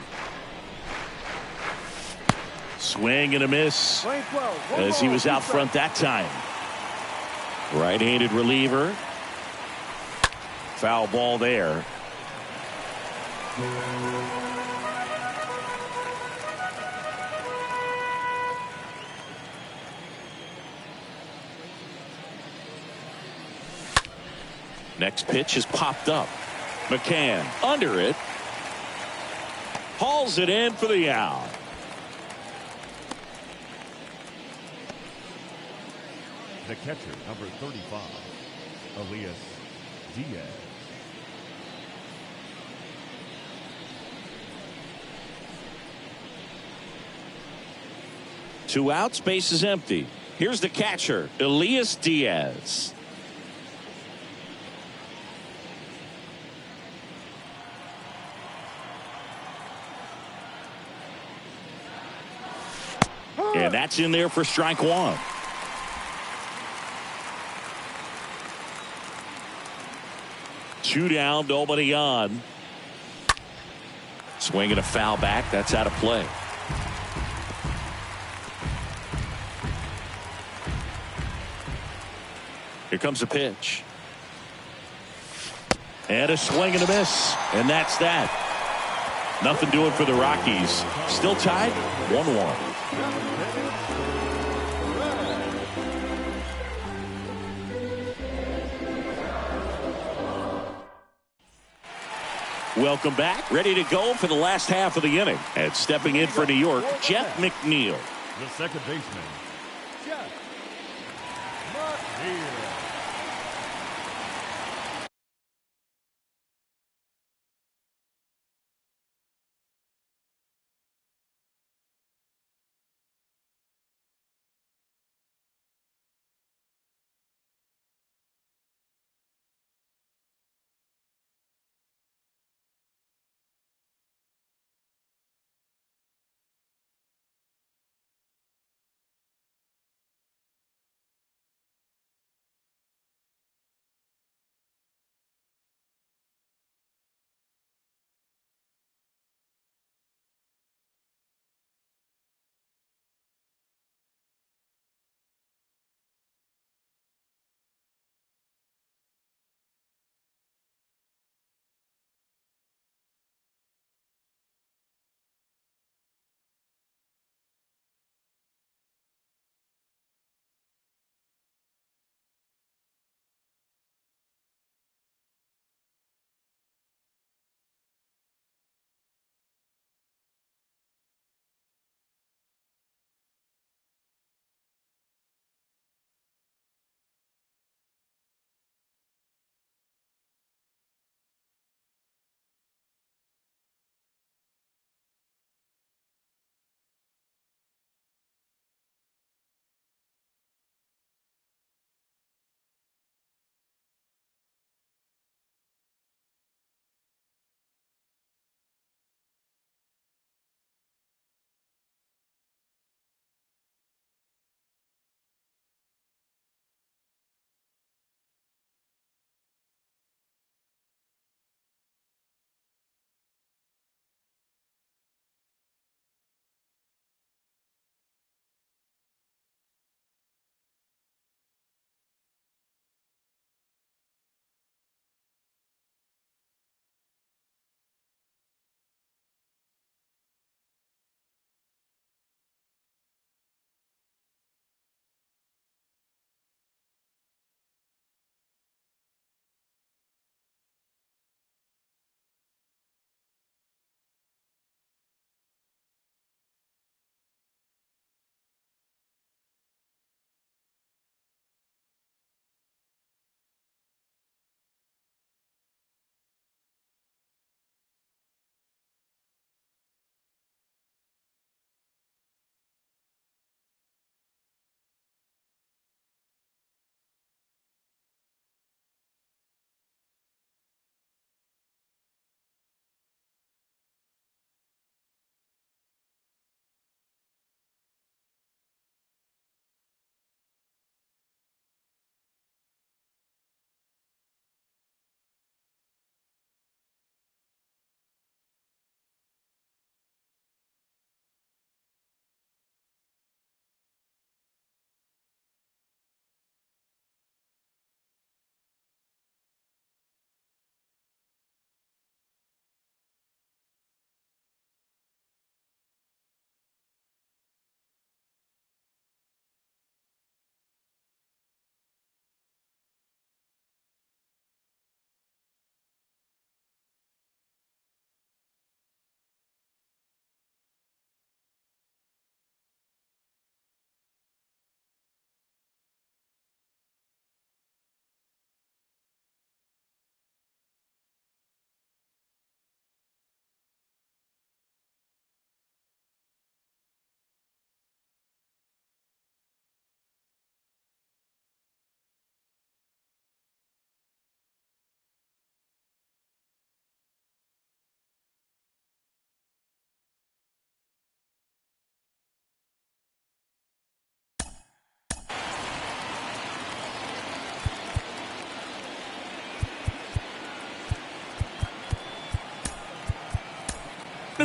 Swing and a miss as he was out front that time. Right-handed reliever. Foul ball there. Next pitch is popped up. McCann under it. Hauls it in for the out. The catcher, number 35, Elias Diaz. Two outs, base is empty. Here's the catcher, Elias Diaz. And that's in there for strike one. Two down, nobody on. Swinging a foul back. That's out of play. Here comes a pitch. And a swing and a miss. And that's that. Nothing doing for the Rockies. Still tied 1-1. Welcome back. Ready to go for the last half of the inning. And stepping in for New York, Jeff McNeil. The second baseman, Jeff McNeil.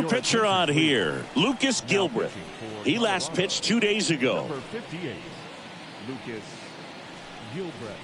new pitcher on here, Lucas Gilbreth. He last pitched 2 days ago. Number 58, Lucas Gilbreth.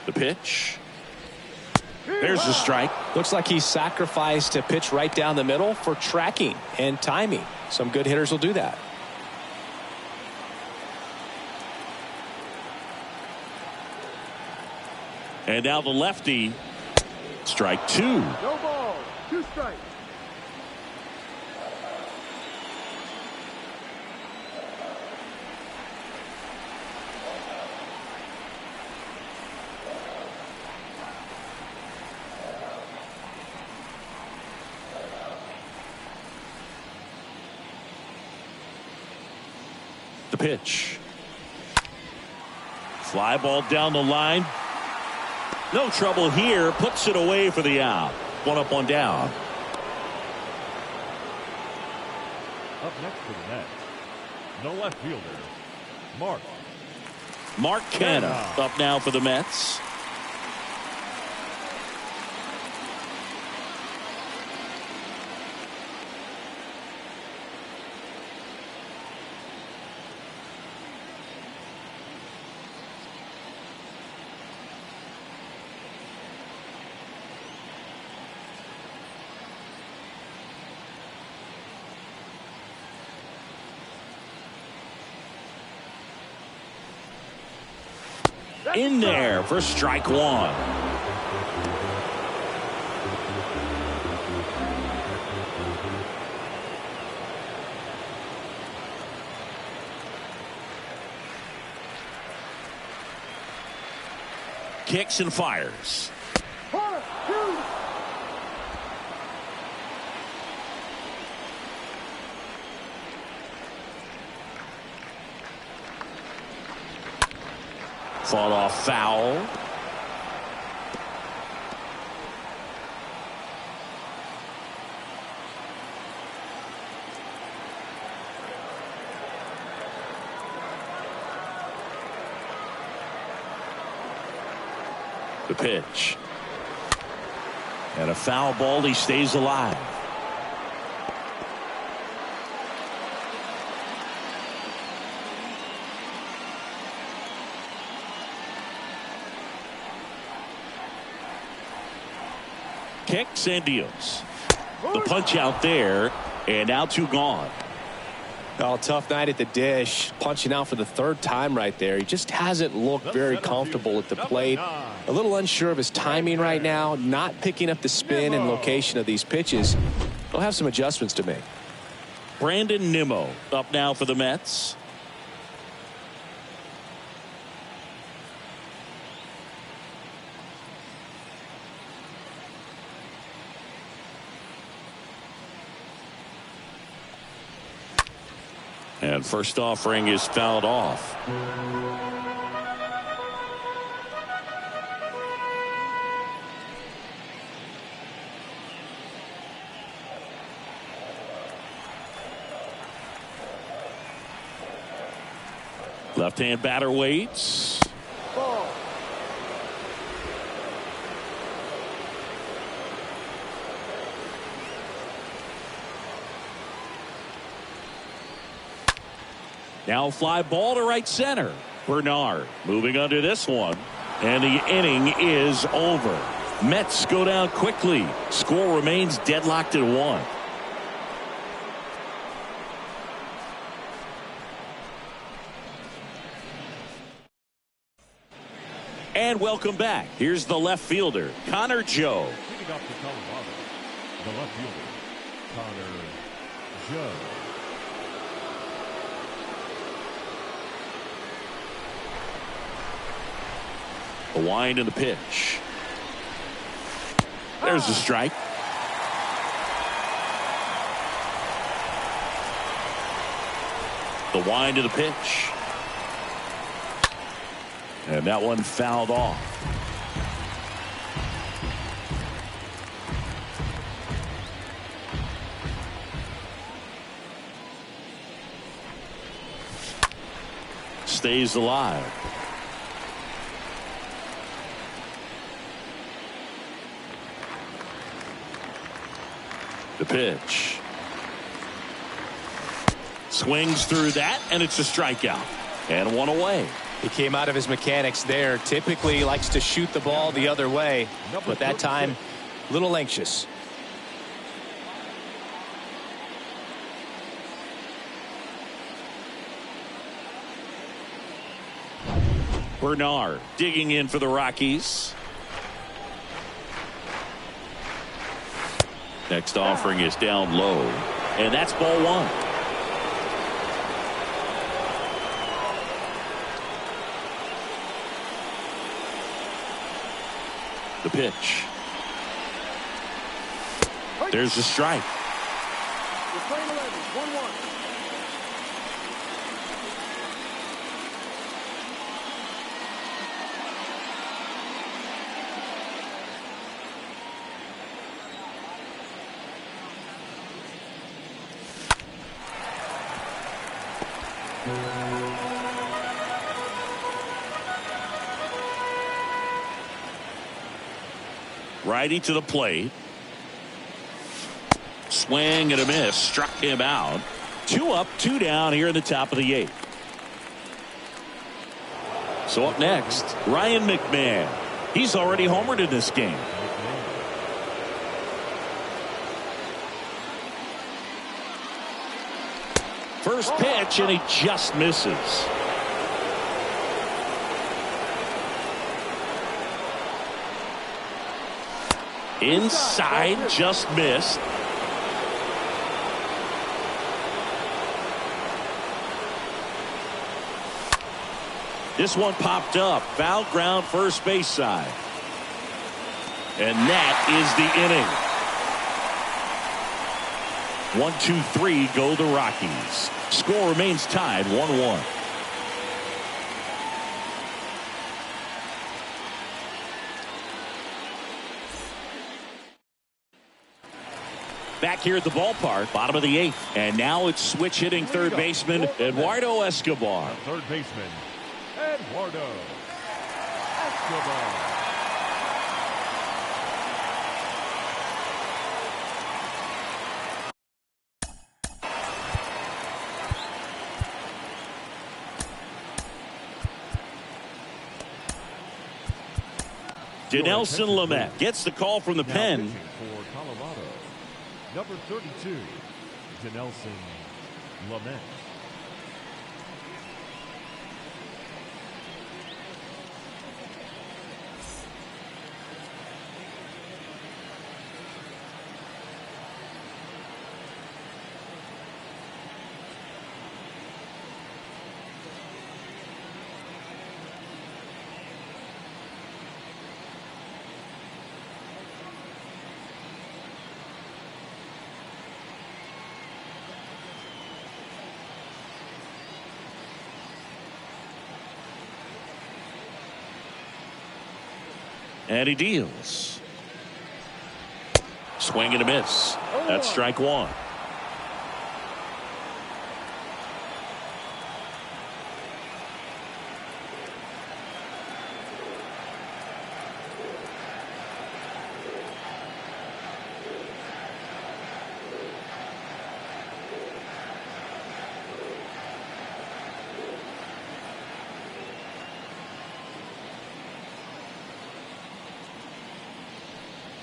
The pitch. There's the strike. Looks like he sacrificed a pitch right down the middle for tracking and timing. Some good hitters will do that. And now the lefty. Strike two. No ball. 2 strikes. The pitch. Fly ball down the line. No trouble here. Puts it away for the out. 1 up, 1 down. Up next for the Mets, the left fielder, Mark Canha up now for the Mets. In there for strike 1. Kicks and fires. 1, 2. Fought off foul. The pitch. And a foul ball. He stays alive. kicks and deals. The punch out there, and now 2 gone. Oh, tough night at the dish. Punching out for the 3rd time right there. He just hasn't looked very comfortable at the plate. A little unsure of his timing right now. Not picking up the spin and location of these pitches. He'll have some adjustments to make. Brandon Nimmo up now for the Mets. And first offering is fouled off. Left-hand batter waits. Ball. Now fly ball to right center. Bernard moving under this one. And the inning is over. Mets go down quickly. Score remains deadlocked at 1. And welcome back. Here's the left fielder, Connor Joe. Leading off for Colorado, the left fielder, Connor Joe. The wind and the pitch. There's the strike. The wind and the pitch. And that one fouled off. Stays alive. The pitch. Swings through that, and it's a strikeout. And 1 away. He came out of his mechanics there. Typically he likes to shoot the ball the other way, but that time a little anxious. Bernard digging in for the Rockies. Next offering is down low, and that's ball 1. The pitch. There's the strike. We're playing 11, 1-1. Righty to the plate. Swing and a miss. Struck him out. 2 up, 2 down here in the top of the 8th. So up next, Ryan McMahon. He's already homered in this game. First pitch, and he just misses. Inside, just missed. This one popped up. Foul ground, first base side. And that is the inning. 1, 2, 3 go the Rockies. Score remains tied 1-1. Back here at the ballpark, bottom of the 8th. And now it's switch hitting third baseman Eduardo Escobar. Third baseman, Eduardo Escobar. Dinelson Lamet gets the call from the Now pen. pitching for Colorado, number 32, Dinelson Lamet. And he deals. Swing and a miss. That's strike one.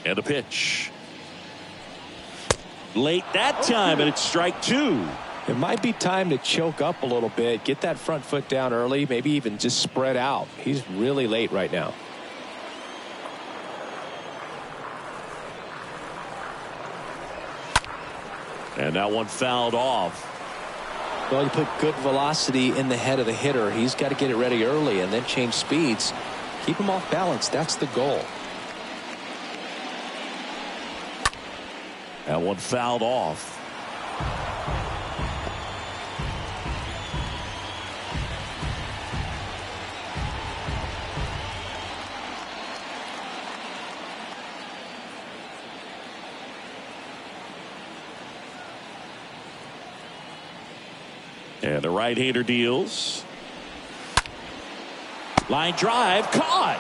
And a pitch. Late that time, and it's strike two. It might be time to choke up a little bit, get that front foot down early, maybe even just spread out. He's really late right now. And that one fouled off. Well, you put good velocity in the head of the hitter. He's got to get it ready early and then change speeds. Keep him off balance. That's the goal. That one fouled off. And the right-hander deals. Line drive, caught.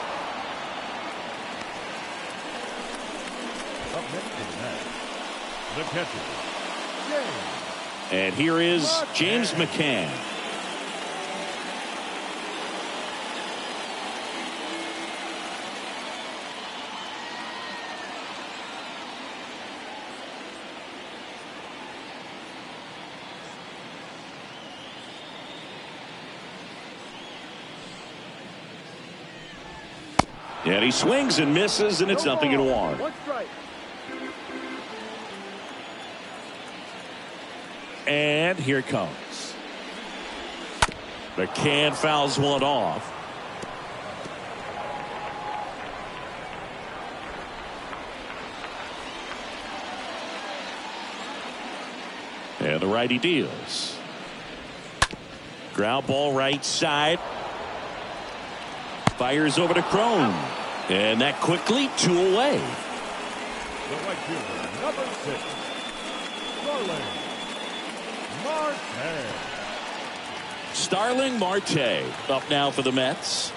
Up next to the net, the catcher, James. And here is James McCann. And he swings and misses, and it's 0-1. One strike. And here it comes. McCann fouls one off. And the righty deals. Ground ball right side. Fires over to Crone. And that quickly 2 away. The right fielder, number 6, Starling Marte. Starling Marte up now for the Mets.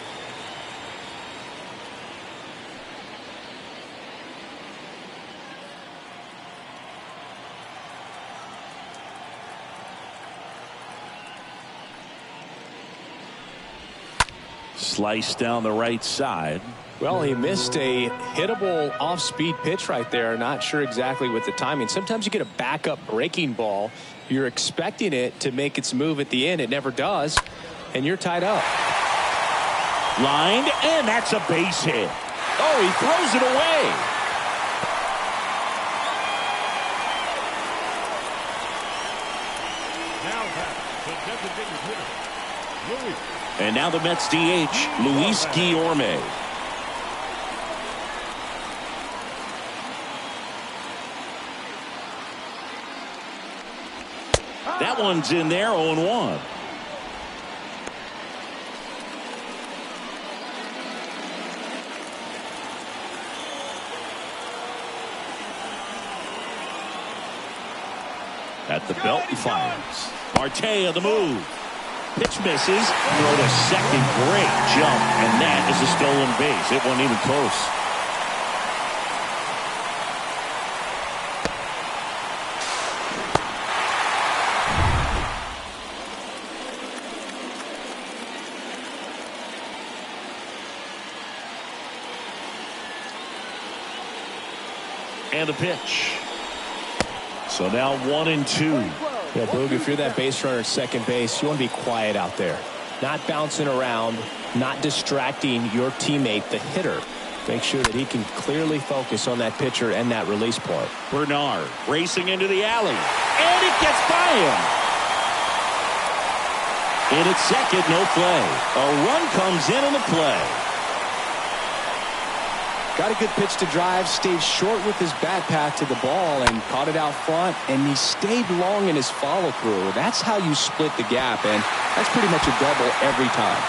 Slice down the right side. Well, he missed a hittable off-speed pitch right there. Not sure exactly with the timing. Sometimes you get a backup breaking ball. You're expecting it to make its move at the end. It never does. And you're tied up. Lined, and that's a base hit. Oh, he throws it away. Now back the designated hitter, Luis. And now the Mets DH, Luis Guillorme. That one's in there, 0-1. At the belt and fires. Marte of the move. Pitch misses. Throw to second. Great jump. And that is a stolen base. It wasn't even close. And a pitch. So now 1-2. Yeah, Boog, if you're that base runner at second base, you want to be quiet out there. Not bouncing around, not distracting your teammate, the hitter. Make sure that he can clearly focus on that pitcher and that release point. Bernard racing into the alley. And it gets by him. In at second, no play. A run comes in the play. Got a good pitch to drive, stayed short with his bat path to the ball and caught it out front, and he stayed long in his follow-through. That's how you split the gap, and that's pretty much a double every time.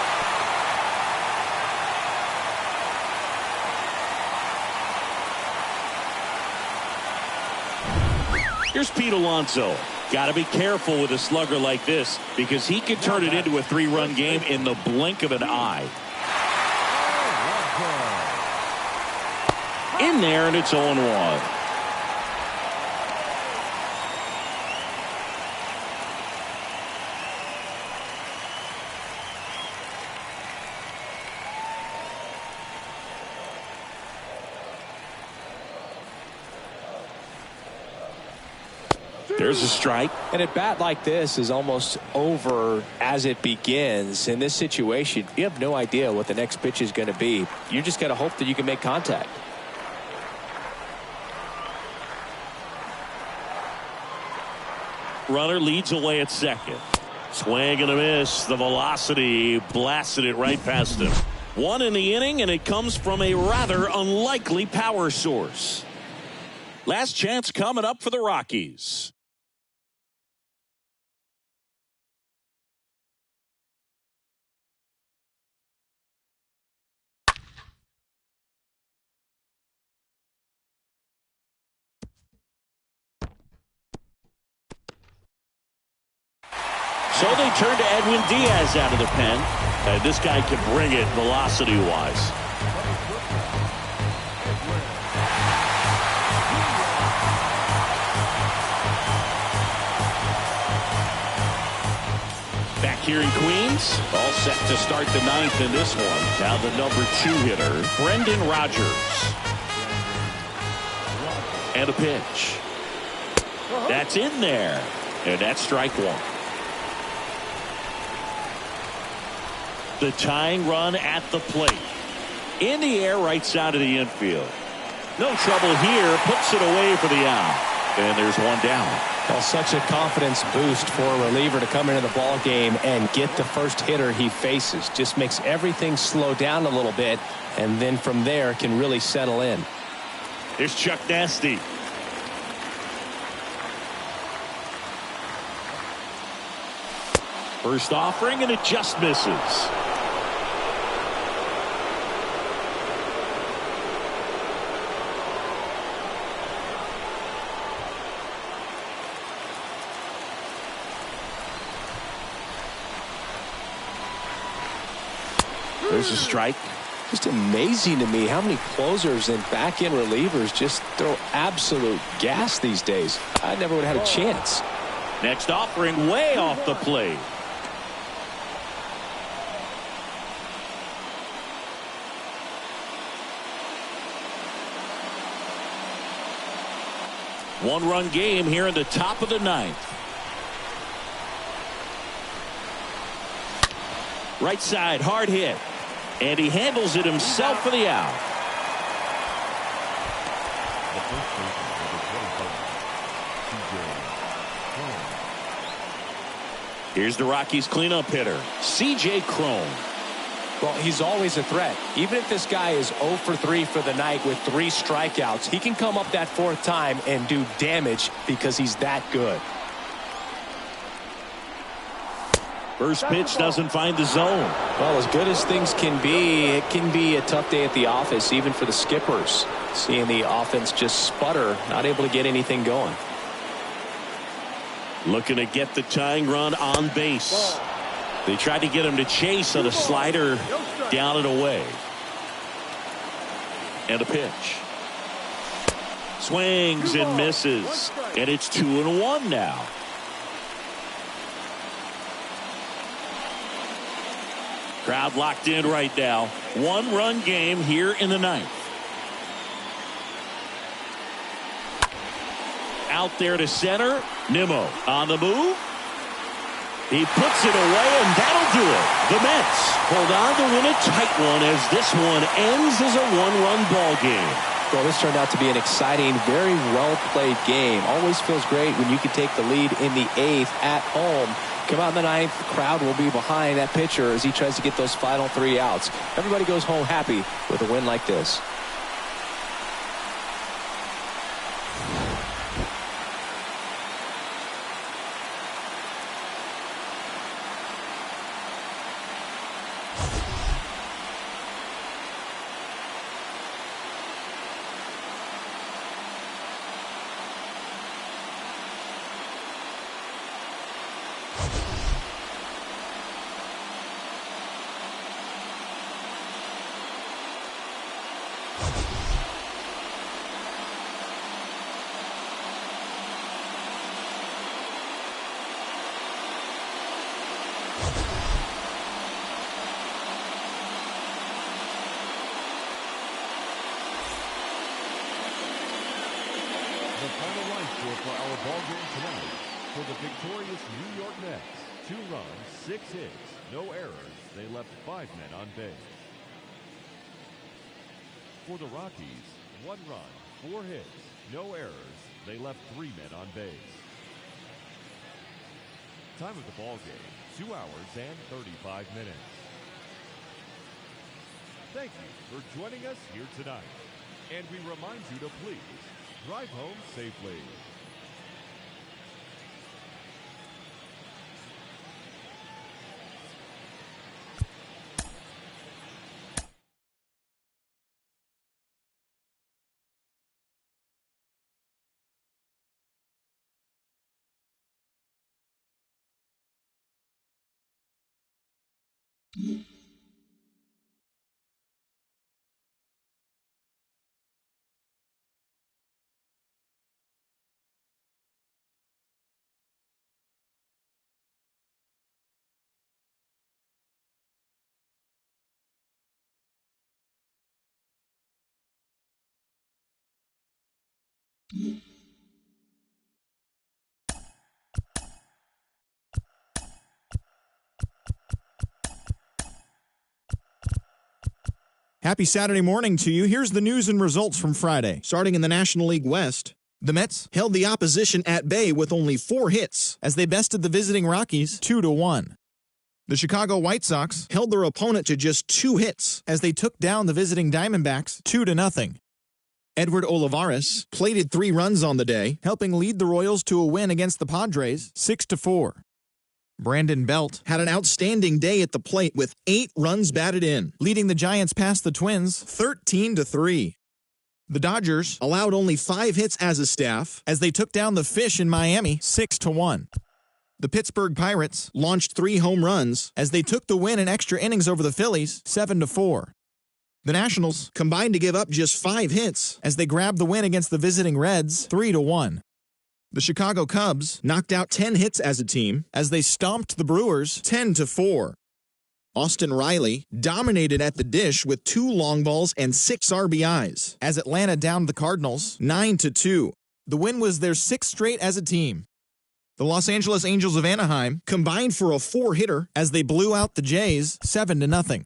Here's Pete Alonso. Got to be careful with a slugger like this because he could turn it into a 3-run game in the blink of an eye. In there, and it's 0-1. There's a strike. And a bat like this is almost over as it begins. In this situation, you have no idea what the next pitch is going to be. You just got to hope that you can make contact. Runner leads away at second. Swing and a miss. The velocity blasted it right past him. 1 in the inning, and it comes from a rather unlikely power source. Last chance coming up for the Rockies. So they turn to Edwin Diaz out of the pen. This guy can bring it velocity-wise. Back here in Queens, all set to start the 9th in this one. Now the number 2 hitter, Brendan Rodgers. And a pitch. That's in there. And that's strike 1. The tying run at the plate. In the air, right side of the infield. No trouble here. Puts it away for the out. And there's one down. Well, such a confidence boost for a reliever to come into the ball game and get the first hitter he faces. Just makes everything slow down a little bit, and then from there can really settle in. Here's Chuck Nasty. First offering, and it just misses. There's a strike. Just amazing to me how many closers and back-end relievers just throw absolute gas these days. I never would have had a chance. Next offering way off the plate. One-run game here in the top of the 9th. Right side, hard hit. And he handles it himself for the out. Here's the Rockies cleanup hitter, C.J. Cron. Well, he's always a threat. Even if this guy is 0 for 3 for the night with 3 strikeouts, he can come up that 4th time and do damage because he's that good. First pitch doesn't find the zone. Well, as good as things can be, it can be a tough day at the office, even for the skippers. Seeing the offense just sputter, not able to get anything going. Looking to get the tying run on base. They tried to get him to chase on a slider down and away. And a pitch. Swings and misses. And it's 2-1 now. Crowd locked in right now. One-run game here in the 9th. out there to center. Nimmo on the move. He puts it away, and that'll do it. The Mets hold on to win a tight one as this one ends as a one-run ball game. Well, this turned out to be an exciting, very well-played game. Always feels great when you can take the lead in the 8th at home. Come out in the 9th, the crowd will be behind that pitcher as he tries to get those final 3 outs. Everybody goes home happy with a win like this. The final line score for our ball game tonight: for the victorious New York Mets, 2 runs, 6 hits, no errors. They left 5 men on base. For the Rockies, 1 run, 4 hits, no errors. They left 3 men on base. Time of the ball game: 2 hours and 35 minutes. Thank you for joining us here tonight, and we remind you to please drive home safely. Happy Saturday morning to you. Here's the news and results from Friday. Starting in the National League West, the Mets held the opposition at bay with only 4 hits as they bested the visiting Rockies 2-1. The Chicago White Sox held their opponent to just 2 hits as they took down the visiting Diamondbacks 2-0. Edward Olivares plated 3 runs on the day, helping lead the Royals to a win against the Padres 6-4. Brandon Belt had an outstanding day at the plate with 8 runs batted in, leading the Giants past the Twins 13-3. The Dodgers allowed only 5 hits as a staff as they took down the Fish in Miami 6-1. The Pittsburgh Pirates launched 3 home runs as they took the win in extra innings over the Phillies 7-4. The Nationals combined to give up just 5 hits as they grabbed the win against the visiting Reds 3-1. The Chicago Cubs knocked out 10 hits as a team as they stomped the Brewers 10-4. Austin Riley dominated at the dish with 2 long balls and 6 RBIs as Atlanta downed the Cardinals 9-2. The win was their 6th straight as a team. The Los Angeles Angels of Anaheim combined for a 4-hitter as they blew out the Jays 7-0.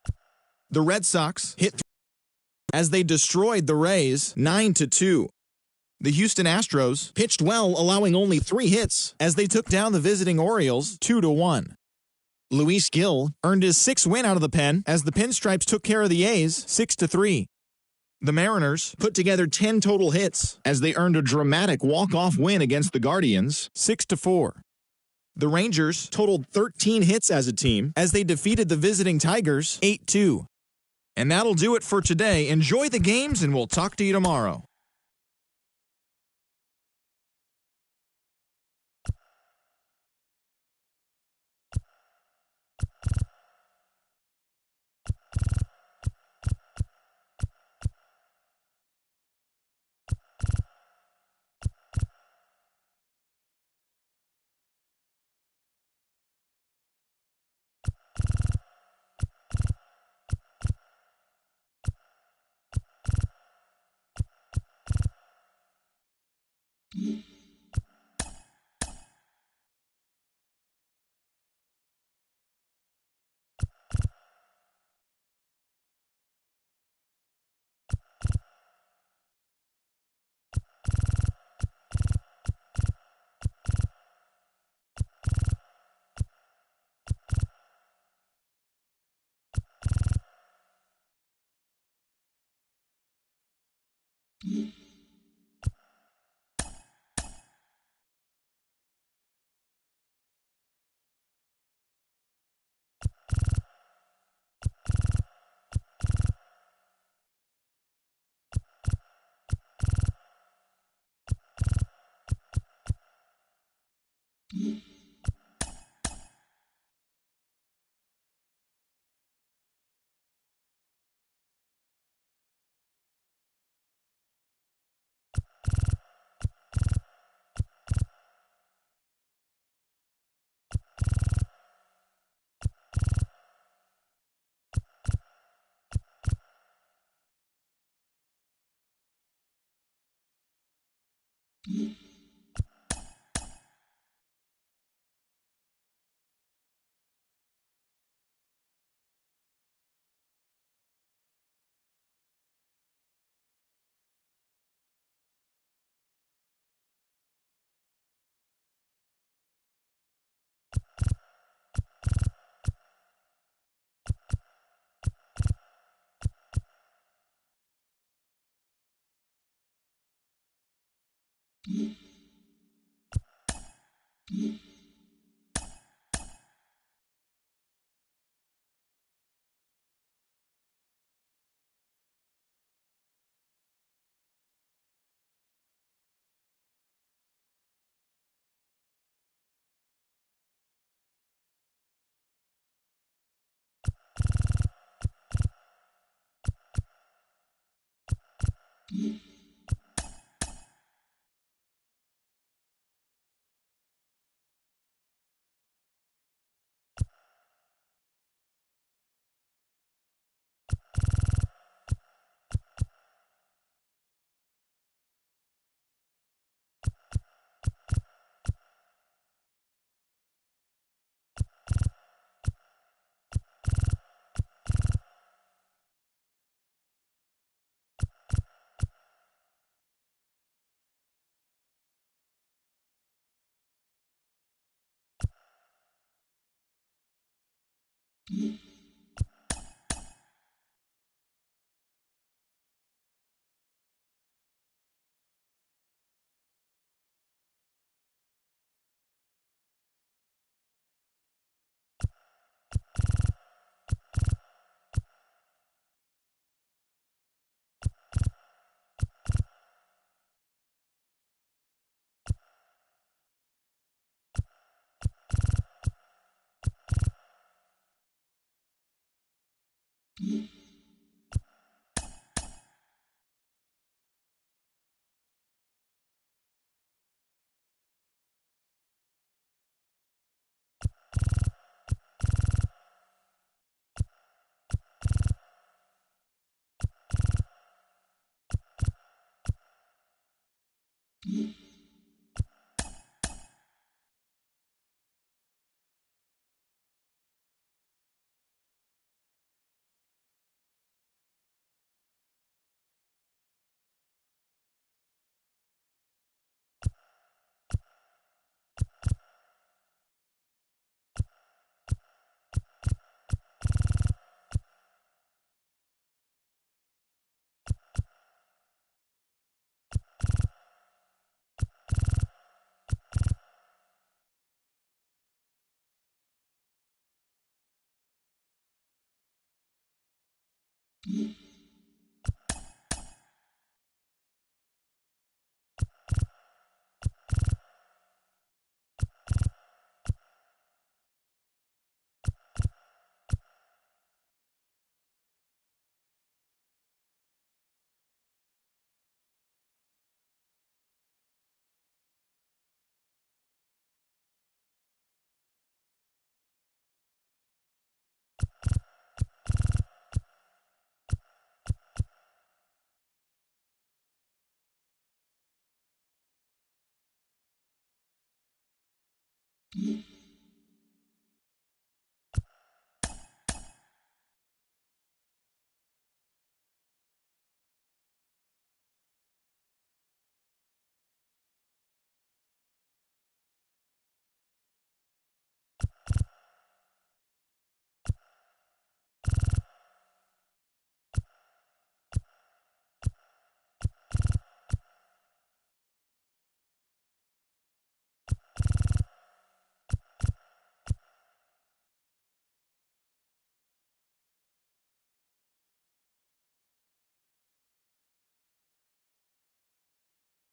The Red Sox hit as they destroyed the Rays 9-2. The Houston Astros pitched well, allowing only 3 hits as they took down the visiting Orioles 2-1. Luis Gil earned his 6th win out of the pen as the Pinstripes took care of the A's 6-3. The Mariners put together 10 total hits as they earned a dramatic walk-off win against the Guardians 6-4. The Rangers totaled 13 hits as a team as they defeated the visiting Tigers 8-2. And that'll do it for today. Enjoy the games, and we'll talk to you tomorrow.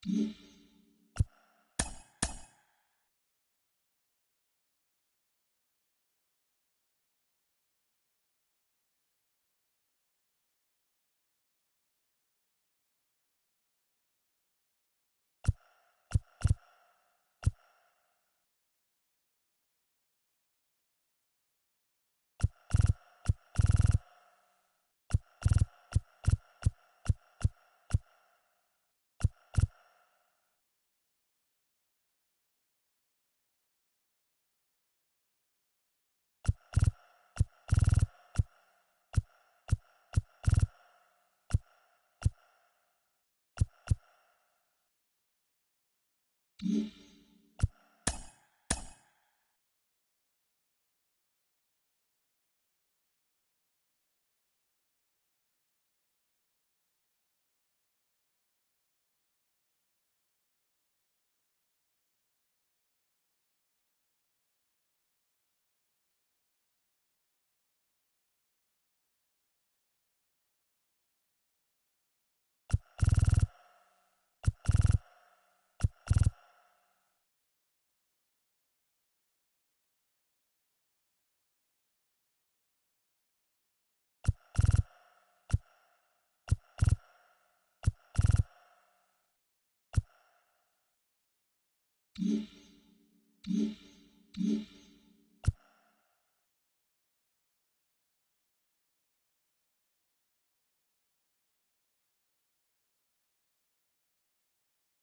Mm-hmm.